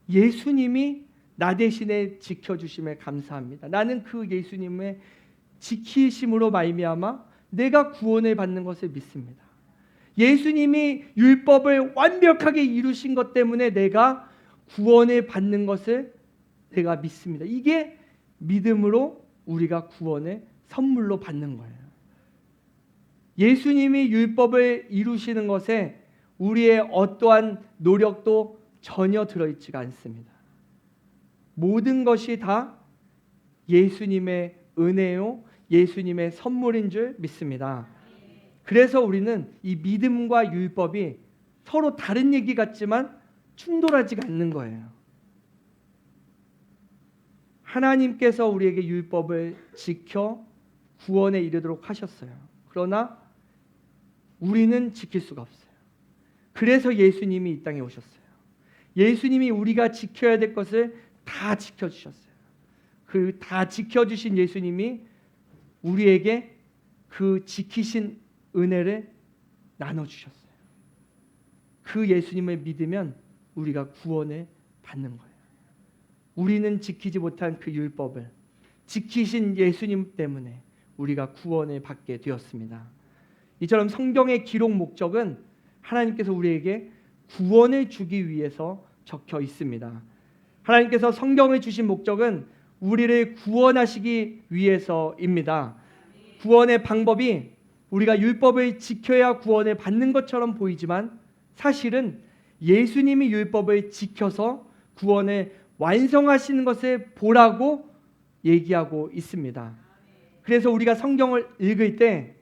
예수님이 나 대신에 지켜주심에 감사합니다. 나는 그 예수님의 지키심으로 말미암아 내가 구원을 받는 것을 믿습니다. 예수님이 율법을 완벽하게 이루신 것 때문에 내가 구원을 받는 것을 내가 믿습니다. 이게 믿음으로 우리가 구원을 선물로 받는 거예요. 예수님이 율법을 이루시는 것에 우리의 어떠한 노력도 전혀 들어있지가 않습니다. 모든 것이 다 예수님의 은혜요, 예수님의 선물인 줄 믿습니다. 그래서 우리는 이 믿음과 율법이 서로 다른 얘기 같지만 충돌하지가 않는 거예요. 하나님께서 우리에게 율법을 지켜 구원에 이르도록 하셨어요. 그러나 우리는 지킬 수가 없어요. 그래서 예수님이 이 땅에 오셨어요. 예수님이 우리가 지켜야 될 것을 다 지켜주셨어요. 그 다 지켜주신 예수님이 우리에게 그 지키신 은혜를 나눠주셨어요. 그 예수님을 믿으면 우리가 구원을 받는 거예요. 우리는 지키지 못한 그 율법을 지키신 예수님 때문에 우리가 구원을 받게 되었습니다. 이처럼 성경의 기록 목적은 하나님께서 우리에게 구원을 주기 위해서 적혀 있습니다. 하나님께서 성경을 주신 목적은 우리를 구원하시기 위해서입니다. 구원의 방법이 우리가 율법을 지켜야 구원을 받는 것처럼 보이지만 사실은 예수님이 율법을 지켜서 구원을 완성하시는 것을 보라고 얘기하고 있습니다. 그래서 우리가 성경을 읽을 때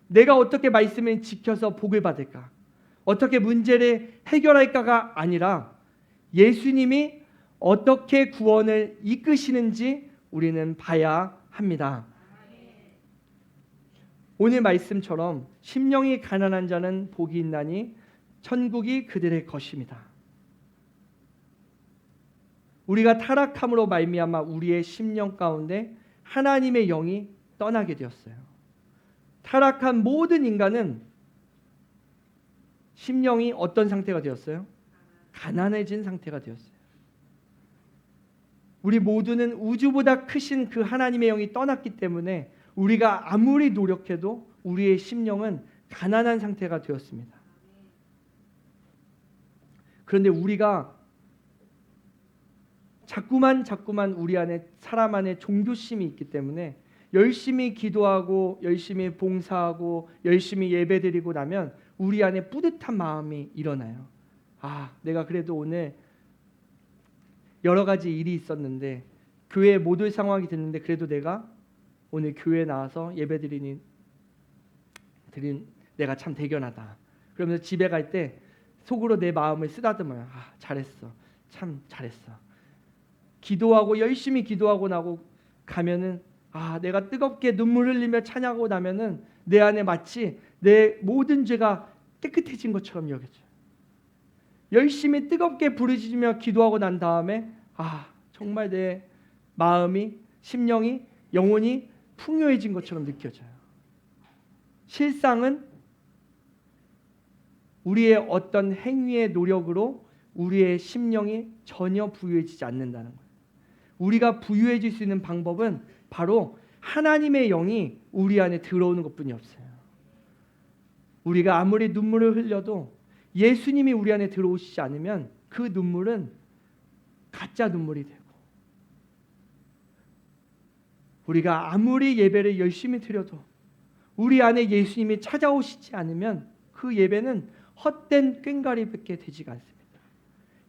내가 어떻게 말씀을 지켜서 복을 받을까? 어떻게 문제를 해결할까가 아니라 예수님이 어떻게 구원을 이끄시는지 우리는 봐야 합니다. 오늘 말씀처럼 심령이 가난한 자는 복이 있나니 천국이 그들의 것입니다. 우리가 타락함으로 말미암아 우리의 심령 가운데 하나님의 영이 떠나게 되었어요. 타락한 모든 인간은 심령이 어떤 상태가 되었어요? 가난해진 상태가 되었어요. 우리 모두는 우주보다 크신 그 하나님의 영이 떠났기 때문에 우리가 아무리 노력해도 우리의 심령은 가난한 상태가 되었습니다. 그런데 우리가 자꾸만 우리 안에 사람 안에 종교심이 있기 때문에 열심히 기도하고 열심히 봉사하고 열심히 예배드리고 나면 우리 안에 뿌듯한 마음이 일어나요. 아, 내가 그래도 오늘 여러 가지 일이 있었는데 교회에 못 올 상황이 됐는데 그래도 내가 오늘 교회에 나와서 예배드린 내가 참 대견하다. 그러면서 집에 갈 때 속으로 내 마음을 쓰다듬어요. 아, 잘했어. 참 잘했어. 기도하고 열심히 기도하고 나고 가면은 아, 내가 뜨겁게 눈물 흘리며 찬양하고 나면은 내 안에 마치 내 모든 죄가 깨끗해진 것처럼 여겨져요. 열심히 뜨겁게 부르짖으며 기도하고 난 다음에 아, 정말 내 마음이 심령이 영혼이 풍요해진 것처럼 느껴져요. 실상은 우리의 어떤 행위의 노력으로 우리의 심령이 전혀 부유해지지 않는다는 거예요. 우리가 부유해질 수 있는 방법은 바로 하나님의 영이 우리 안에 들어오는 것뿐이 없어요. 우리가 아무리 눈물을 흘려도 예수님이 우리 안에 들어오시지 않으면 그 눈물은 가짜 눈물이 되고 우리가 아무리 예배를 열심히 드려도 우리 안에 예수님이 찾아오시지 않으면 그 예배는 헛된 꽹과리밖에 되지가 않습니다.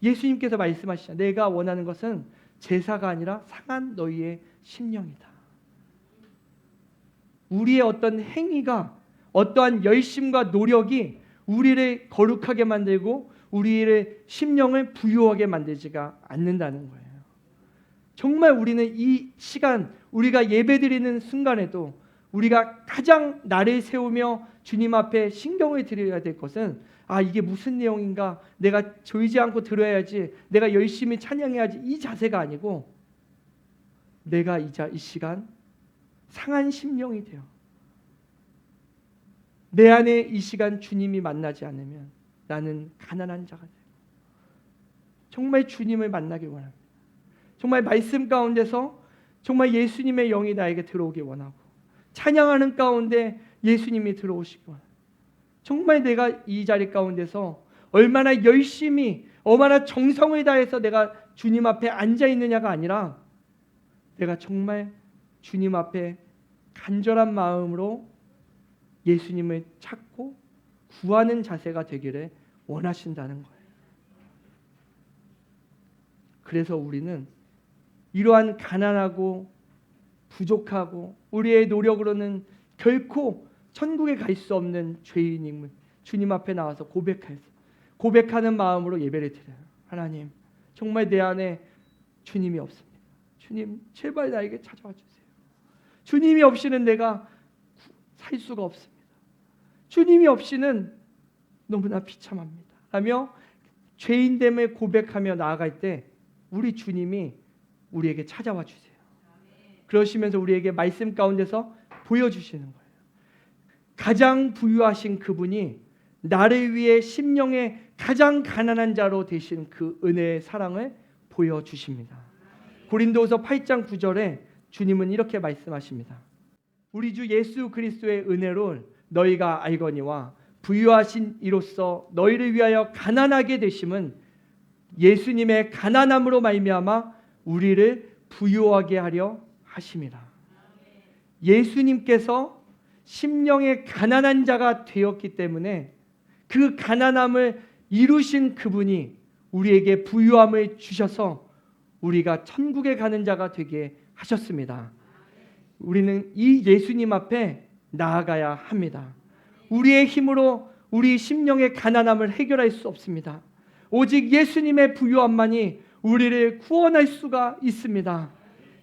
예수님께서 말씀하시죠. 내가 원하는 것은 제사가 아니라 상한 너희의 심령이다. 우리의 어떤 행위가 어떠한 열심과 노력이 우리를 거룩하게 만들고 우리의 심령을 부유하게 만들지가 않는다는 거예요. 정말 우리는 이 시간 우리가 예배드리는 순간에도 우리가 가장 나를 세우며 주님 앞에 신경을 드려야 될 것은 아, 이게 무슨 내용인가? 내가 졸지 않고 들어야지. 내가 열심히 찬양해야지. 이 자세가 아니고 내가 이 시간 상한 심령이 되어 내 안에 이 시간 주님이 만나지 않으면 나는 가난한 자가 되고 정말 주님을 만나기 원합니다. 정말 말씀 가운데서 정말 예수님의 영이 나에게 들어오기 원하고 찬양하는 가운데 예수님이 들어오시기 원합니다. 정말 내가 이 자리 가운데서 얼마나 열심히 얼마나 정성을 다해서 내가 주님 앞에 앉아 있느냐가 아니라 내가 정말 주님 앞에 간절한 마음으로 예수님을 찾고 구하는 자세가 되기를 원하신다는 거예요. 그래서 우리는 이러한 가난하고 부족하고 우리의 노력으로는 결코 천국에 갈 수 없는 죄인임을 주님 앞에 나와서 고백하는 마음으로 예배를 드려요. 하나님, 정말 내 안에 주님이 없습니다. 주님, 제발 나에게 찾아와 주세요. 주님이 없이는 내가 살 수가 없습니다. 주님이 없이는 너무나 비참합니다. 라며 죄인됨을 고백하며 나아갈 때 우리 주님이 우리에게 찾아와 주세요. 그러시면서 우리에게 말씀 가운데서 보여주시는 거예요. 가장 부유하신 그분이 나를 위해 심령의 가장 가난한 자로 되신 그 은혜의 사랑을 보여주십니다. 고린도후서 8장 9절에 주님은 이렇게 말씀하십니다. 우리 주 예수 그리스도의 은혜로 너희가 알거니와 부유하신 이로써 너희를 위하여 가난하게 되심은 예수님의 가난함으로 말미암아 우리를 부유하게 하려 하심이라. 예수님께서 심령의 가난한 자가 되었기 때문에 그 가난함을 이루신 그분이 우리에게 부유함을 주셔서 우리가 천국에 가는 자가 되게 하셨습니다. 우리는 이 예수님 앞에 나아가야 합니다. 우리의 힘으로 우리 심령의 가난함을 해결할 수 없습니다. 오직 예수님의 부요함만이 우리를 구원할 수가 있습니다.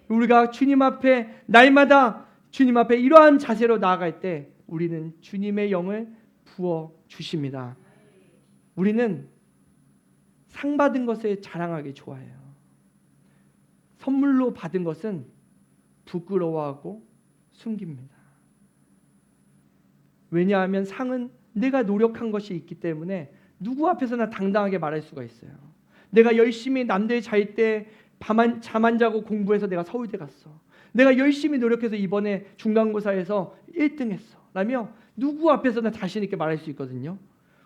우리가 주님 앞에 날마다 주님 앞에 이러한 자세로 나아갈 때 우리는 주님의 영을 부어 주십니다. 우리는 상 받은 것을 자랑하기 좋아해요. 선물로 받은 것은 부끄러워하고 숨깁니다. 왜냐하면 상은 내가 노력한 것이 있기 때문에 누구 앞에서나 당당하게 말할 수가 있어요. 내가 열심히 남들 잘 때 잠 안 자고 공부해서 내가 서울대 갔어. 내가 열심히 노력해서 이번에 중간고사에서 1등 했어 라며 누구 앞에서나 자신 있게 말할 수 있거든요.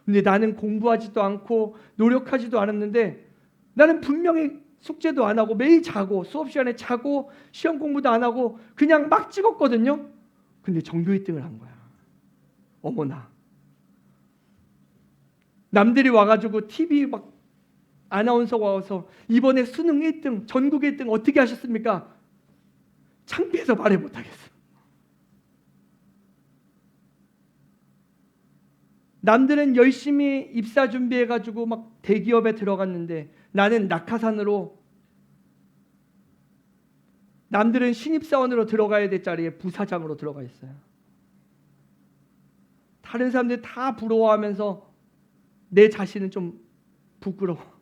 근데 나는 공부하지도 않고 노력하지도 않았는데 나는 분명히 숙제도 안 하고 매일 자고 수업 시간에 자고 시험 공부도 안 하고 그냥 막 찍었거든요. 근데 전교 1등을 한 거야. 어머나. 남들이 와가지고 TV 막 아나운서가 와서 이번에 수능 1등, 전국 1등 어떻게 하셨습니까? 창피해서 말을 못하겠어. 남들은 열심히 입사 준비해가지고 막 대기업에 들어갔는데 나는 낙하산으로, 남들은 신입사원으로 들어가야 될 자리에 부사장으로 들어가 있어요. 다른 사람들 다 부러워하면서 내 자신은 좀 부끄러워.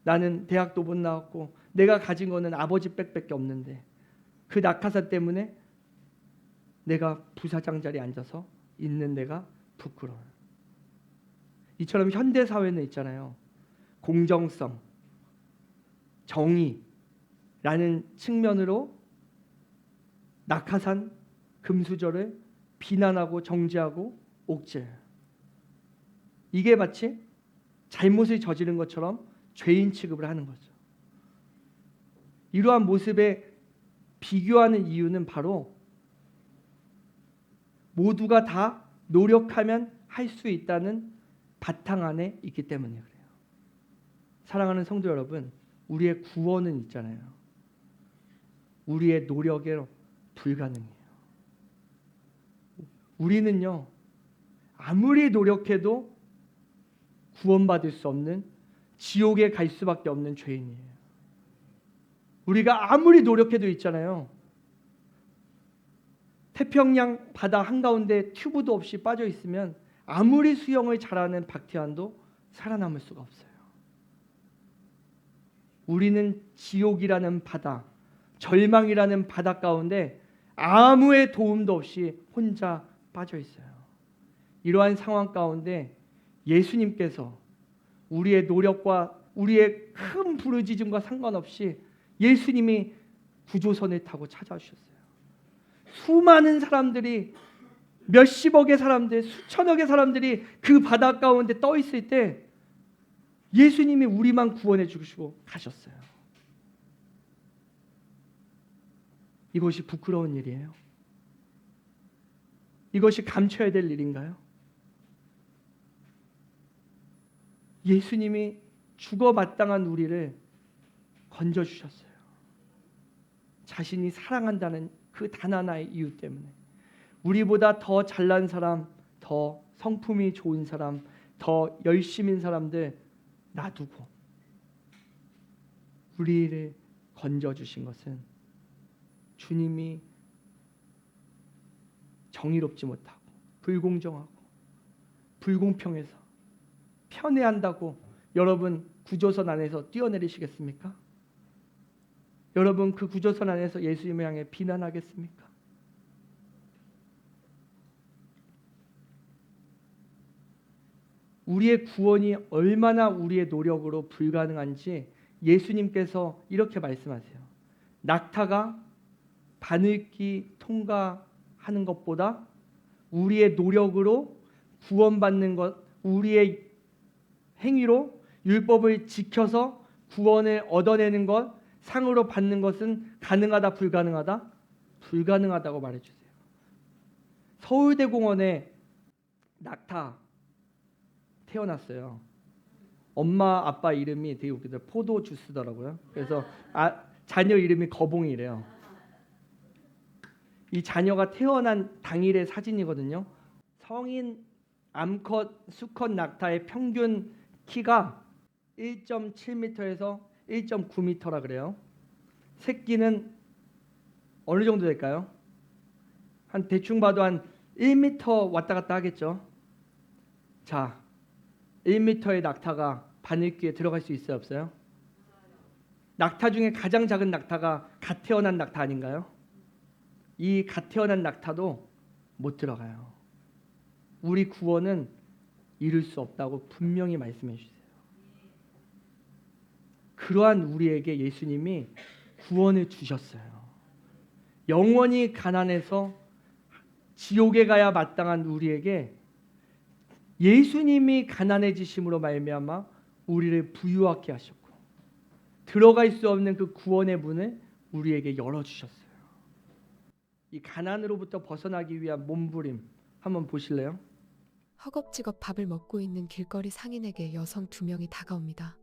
나는 대학도 못 나왔고 내가 가진 거는 아버지 백밖에 없는데 그 낙하산 때문에 내가 부사장 자리에 앉아서 있는 내가 부끄러워요. 이처럼 현대 사회는 있잖아요. 공정성, 정의라는 측면으로 낙하산, 금수저를 비난하고 정죄하고 옥죄해요. 이게 마치 잘못을 저지른 것처럼 죄인 취급을 하는 거죠. 이러한 모습에 비교하는 이유는 바로 모두가 다 노력하면 할 수 있다는 바탕 안에 있기 때문에 그래요. 사랑하는 성도 여러분, 우리의 구원은 있잖아요. 우리의 노력에 불가능해요. 우리는요, 아무리 노력해도 구원받을 수 없는, 지옥에 갈 수밖에 없는 죄인이에요. 우리가 아무리 노력해도 있잖아요. 태평양 바다 한가운데 튜브도 없이 빠져 있으면 아무리 수영을 잘하는 박태환도 살아남을 수가 없어요. 우리는 지옥이라는 바다, 절망이라는 바다 가운데 아무의 도움도 없이 혼자 빠져 있어요. 이러한 상황 가운데 예수님께서 우리의 노력과 우리의 큰 부르짖음과 상관없이 예수님이 구조선을 타고 찾아주셨어요. 수많은 사람들이, 몇십억의 사람들, 수천억의 사람들이 그 바다 가운데 떠 있을 때 예수님이 우리만 구원해 주시고 가셨어요. 이것이 부끄러운 일이에요? 이것이 감춰야 될 일인가요? 예수님이 죽어 마땅한 우리를 건져주셨어요. 자신이 사랑한다는 그 단 하나의 이유 때문에. 우리보다 더 잘난 사람, 더 성품이 좋은 사람, 더 열심인 사람들 놔두고 우리를 건져주신 것은 주님이 정의롭지 못하고 불공정하고 불공평해서 편애한다고 여러분 구조선 안에서 뛰어내리시겠습니까? 여러분 그 구조선 안에서 예수님을 향해 비난하겠습니까? 우리의 구원이 얼마나 우리의 노력으로 불가능한지 예수님께서 이렇게 말씀하세요. 낙타가 바늘길 통과하는 것보다 우리의 노력으로 구원받는 것, 우리의 행위로 율법을 지켜서 구원을 얻어내는 것, 상으로 받는 것은 가능하다, 불가능하다? 불가능하다고 말해주세요. 서울대공원에 낙타 태어났어요. 엄마 아빠 이름이 되게 웃기더라고요. 포도 주스더라고요. 그래서 자녀 이름이 거봉이래요. 이 자녀가 태어난 당일의 사진이거든요. 성인 암컷, 수컷 낙타의 평균 키가 1.7m에서 1.9m라 그래요. 새끼는 어느 정도 될까요? 한 대충 봐도 한 1m 왔다 갔다 하겠죠. 자, 1m의 낙타가 바늘귀에 들어갈 수 있어요, 없어요? 낙타 중에 가장 작은 낙타가 갓 태어난 낙타 아닌가요? 이 갓 태어난 낙타도 못 들어가요. 우리 구원은 이룰 수 없다고 분명히 말씀해 주세요. 그러한 우리에게 예수님이 구원을 주셨어요. 영원히 가난해서 지옥에 가야 마땅한 우리에게 예수님이 가난해지심으로 말미암아 우리를 부유하게 하셨고 들어갈 수 없는 그 구원의 문을 우리에게 열어주셨어요. 이 가난으로부터 벗어나기 위한 몸부림 한번 보실래요? 허겁지겁 밥을 먹고 있는 길거리 상인에게 여성 2명이 다가옵니다.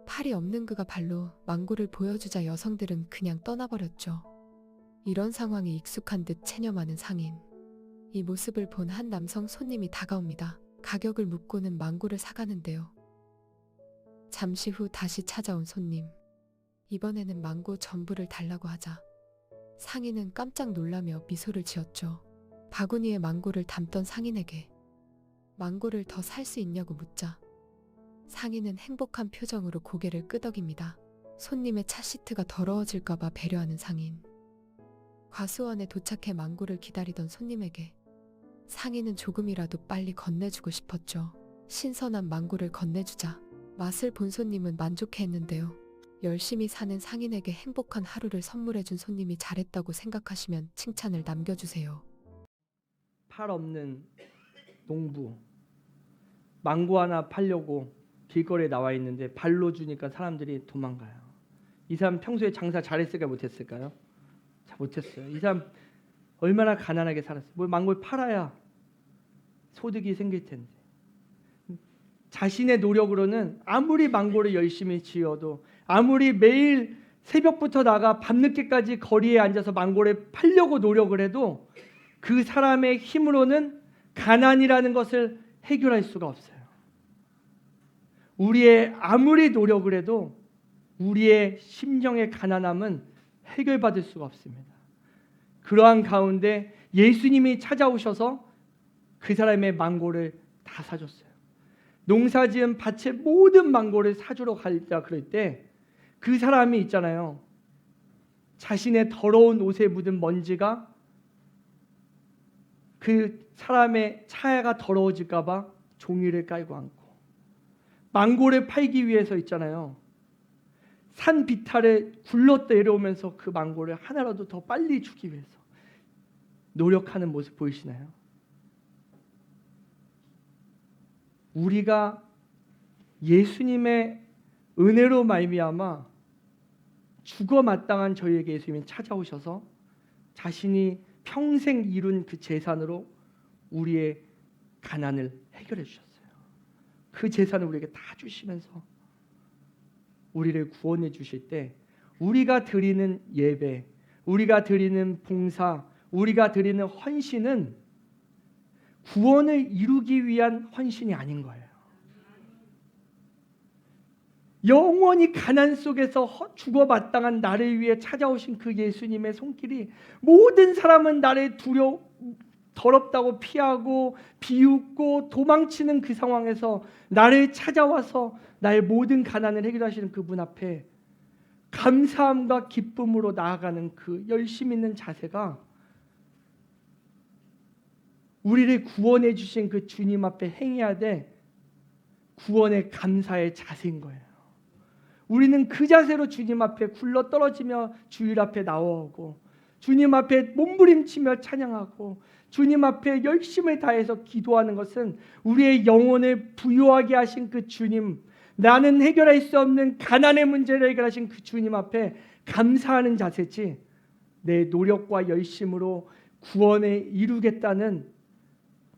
팔이 없는 그가 발로 망고를 보여주자 여성들은 그냥 떠나버렸죠. 이런 상황이 익숙한 듯 체념하는 상인. 이 모습을 본 한 남성 손님이 다가옵니다. 가격을 묻고는 망고를 사가는데요. 잠시 후 다시 찾아온 손님. 이번에는 망고 전부를 달라고 하자 상인은 깜짝 놀라며 미소를 지었죠. 바구니에 망고를 담던 상인에게 망고를 더 살 수 있냐고 묻자 상인은 행복한 표정으로 고개를 끄덕입니다. 손님의 차 시트가 더러워질까봐 배려하는 상인. 과수원에 도착해 망고를 기다리던 손님에게 상인은 조금이라도 빨리 건네주고 싶었죠. 신선한 망고를 건네주자 맛을 본 손님은 만족해했는데요. 열심히 사는 상인에게 행복한 하루를 선물해준 손님이 잘했다고 생각하시면 칭찬을 남겨주세요. 팔 없는 농부. 망고 하나 팔려고 길거리에 나와 있는데 발로 주니까 사람들이 도망가요. 이 사람 평소에 장사 잘했을까 못했을까요? 잘 못했어요. 이 사람 얼마나 가난하게 살았어요. 뭘 망고를 팔아야 소득이 생길 텐데. 자신의 노력으로는 아무리 망고를 열심히 지어도 아무리 매일 새벽부터 나가 밤늦게까지 거리에 앉아서 망고를 팔려고 노력을 해도 그 사람의 힘으로는 가난이라는 것을 해결할 수가 없어요. 우리의 아무리 노력을 해도 우리의 심령의 가난함은 해결받을 수가 없습니다. 그러한 가운데 예수님이 찾아오셔서 그 사람의 망고를 다 사줬어요. 농사지은 밭의 모든 망고를 사주러 가자 그럴 때 그 사람이 있잖아요. 자신의 더러운 옷에 묻은 먼지가 그 사람의 차가 더러워질까 봐 종이를 깔고 앉고 망고를 팔기 위해서 있잖아요. 산 비탈을 굴러 내려오면서 그 망고를 하나라도 더 빨리 주기 위해서 노력하는 모습 보이시나요? 우리가 예수님의 은혜로 말미암아 죽어 마땅한 저희에게 예수님이 찾아오셔서 자신이 평생 이룬 그 재산으로 우리의 가난을 해결해 주셨어요. 그 재산을 우리에게 다 주시면서 우리를 구원해 주실 때 우리가 드리는 예배, 우리가 드리는 봉사, 우리가 드리는 헌신은 구원을 이루기 위한 헌신이 아닌 거예요. 영원히 가난 속에서 죽어 마땅한 나를 위해 찾아오신 그 예수님의 손길이 모든 사람은 나를 더럽다고 피하고 비웃고 도망치는 그 상황에서 나를 찾아와서 나의 모든 가난을 해결하시는 그분 앞에 감사함과 기쁨으로 나아가는 그 열심 있는 자세가 우리를 구원해 주신 그 주님 앞에 행해야 될 구원의 감사의 자세인 거예요. 우리는 그 자세로 주님 앞에 굴러 떨어지며 주일 앞에 나오고 주님 앞에 몸부림치며 찬양하고 주님 앞에 열심을 다해서 기도하는 것은 우리의 영혼을 부유하게 하신 그 주님, 나는 해결할 수 없는 가난의 문제를 해결하신 그 주님 앞에 감사하는 자세지 내 노력과 열심으로 구원을 이루겠다는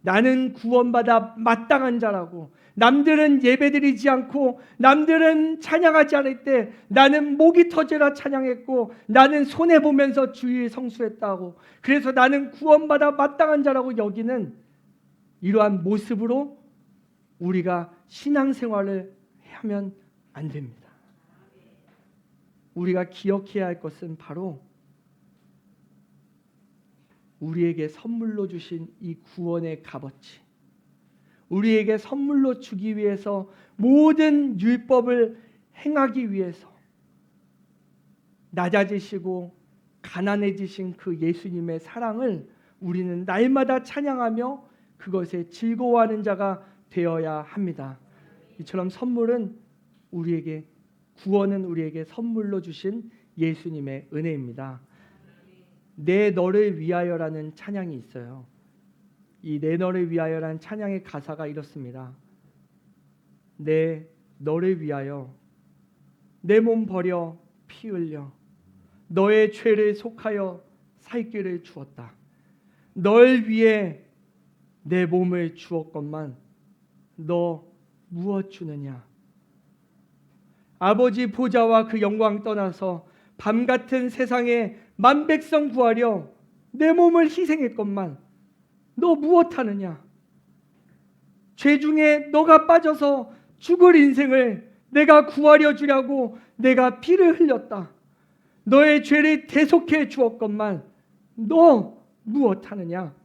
나는 구원받아 마땅한 자라고, 남들은 예배드리지 않고 남들은 찬양하지 않을 때 나는 목이 터져라 찬양했고 나는 손해보면서 주일 성수했다고, 그래서 나는 구원받아 마땅한 자라고 여기는 이러한 모습으로 우리가 신앙생활을 하면 안 됩니다. 우리가 기억해야 할 것은 바로 우리에게 선물로 주신 이 구원의 값어치, 우리에게 선물로 주기 위해서 모든 율법을 행하기 위해서 낮아지시고 가난해지신 그 예수님의 사랑을 우리는 날마다 찬양하며 그것에 즐거워하는 자가 되어야 합니다. 이처럼 구원은 우리에게 선물로 주신 예수님의 은혜입니다. 내 너를 위하여라는 찬양이 있어요. 이 내 너를 위하여라는 찬양의 가사가 이렇습니다. 내 너를 위하여 내 몸 버려 피 흘려 너의 죄를 속하여 살 길을 주었다. 널 위해 내 몸을 주었건만 너 무엇 주느냐? 아버지 보좌와 그 영광 떠나서 밤 같은 세상에 만백성 구하려 내 몸을 희생했건만 너 무엇하느냐? 죄 중에 너가 빠져서 죽을 인생을 내가 구하려 주려고 내가 피를 흘렸다. 너의 죄를 대속해 주었건만 너 무엇하느냐?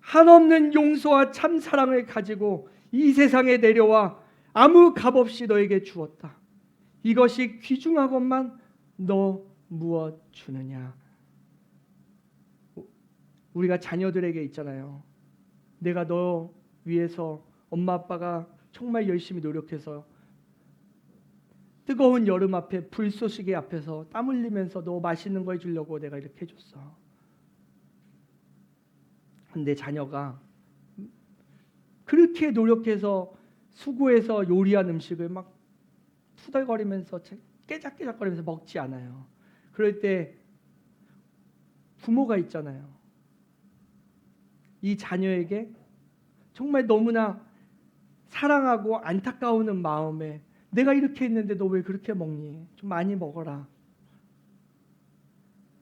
한없는 용서와 참 사랑을 가지고 이 세상에 내려와 아무 값없이 너에게 주었다. 이것이 귀중하건만 너 무엇 주느냐? 우리가 자녀들에게 있잖아요. 내가 너 위해서 엄마 아빠가 정말 열심히 노력해서 뜨거운 여름 앞에 불쏘시개 앞에서 땀 흘리면서 너 맛있는 거 해주려고 내가 이렇게 해줬어. 근데 자녀가 그렇게 노력해서 수고해서 요리한 음식을 막 투덜거리면서 깨작깨작거리면서 먹지 않아요. 그럴 때 부모가 있잖아요. 이 자녀에게 정말 너무나 사랑하고 안타까우는 마음에 내가 이렇게 했는데 너 왜 그렇게 먹니? 좀 많이 먹어라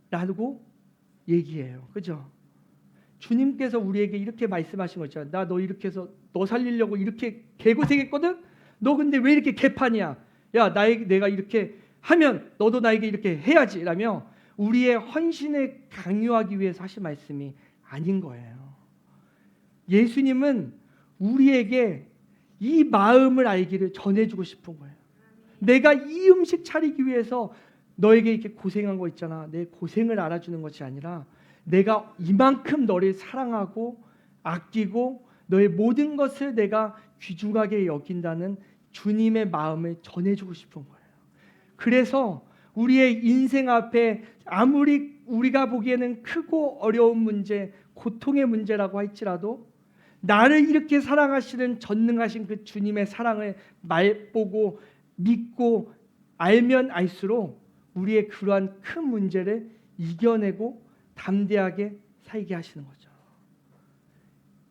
라고 얘기해요. 그죠? 주님께서 우리에게 이렇게 말씀하신 거 있잖아요. 나 너 이렇게 해서 너 살리려고 이렇게 개고생했거든? 너 근데 왜 이렇게 개판이야? 야, 내가 이렇게 하면 너도 나에게 이렇게 해야지 라며 우리의 헌신을 강요하기 위해서 하신 말씀이 아닌 거예요. 예수님은 우리에게 이 마음을 알기를 전해주고 싶은 거예요. 내가 이 음식 차리기 위해서 너에게 이렇게 고생한 거 있잖아. 내 고생을 알아주는 것이 아니라 내가 이만큼 너를 사랑하고 아끼고 너의 모든 것을 내가 귀중하게 여긴다는 주님의 마음을 전해주고 싶은 거예요. 그래서 우리의 인생 앞에 아무리 우리가 보기에는 크고 어려운 문제, 고통의 문제라고 할지라도 나를 이렇게 사랑하시는 전능하신 그 주님의 사랑을 맛보고 믿고 알면 알수록 우리의 그러한 큰 문제를 이겨내고 담대하게 살게 하시는 거죠.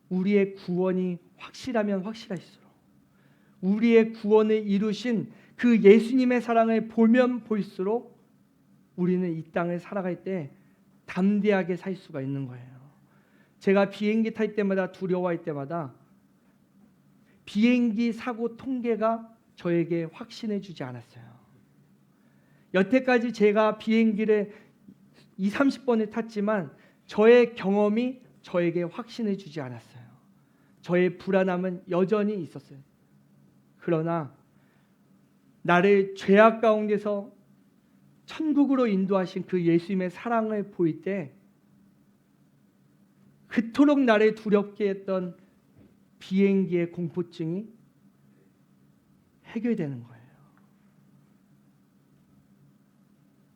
우리의 구원이 확실하면 확실할수록 우리의 구원을 이루신 그 예수님의 사랑을 보면 볼수록 우리는 이 땅을 살아갈 때 담대하게 살 수가 있는 거예요. 제가 비행기 탈 때마다 두려워할 때마다 비행기 사고 통계가 저에게 확신해 주지 않았어요. 여태까지 제가 비행기를 20-30번을 탔지만 저의 경험이 저에게 확신해 주지 않았어요. 저의 불안함은 여전히 있었어요. 그러나 나를 죄악 가운데서 천국으로 인도하신 그 예수님의 사랑을 보일 때 그토록 나를 두렵게 했던 비행기의 공포증이 해결되는 거예요.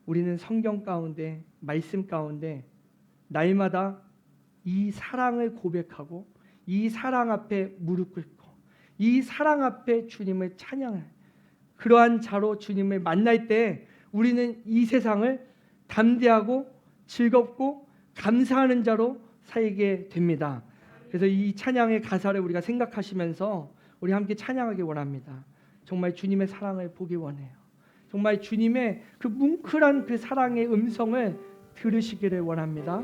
우리는 성경 가운데, 말씀 가운데 날마다 이 사랑을 고백하고 이 사랑 앞에 무릎 꿇고 이 사랑 앞에 주님을 찬양해 그러한 자로 주님을 만날 때 우리는 이 세상을 담대하고 즐겁고 감사하는 자로 살게 됩니다. 그래서 이 찬양의 가사를 우리가 생각하시면서 우리 함께 찬양하기 원합니다. 정말 주님의 사랑을 보기 원해요. 정말 주님의 그 뭉클한 그 사랑의 음성을 들으시기를 원합니다.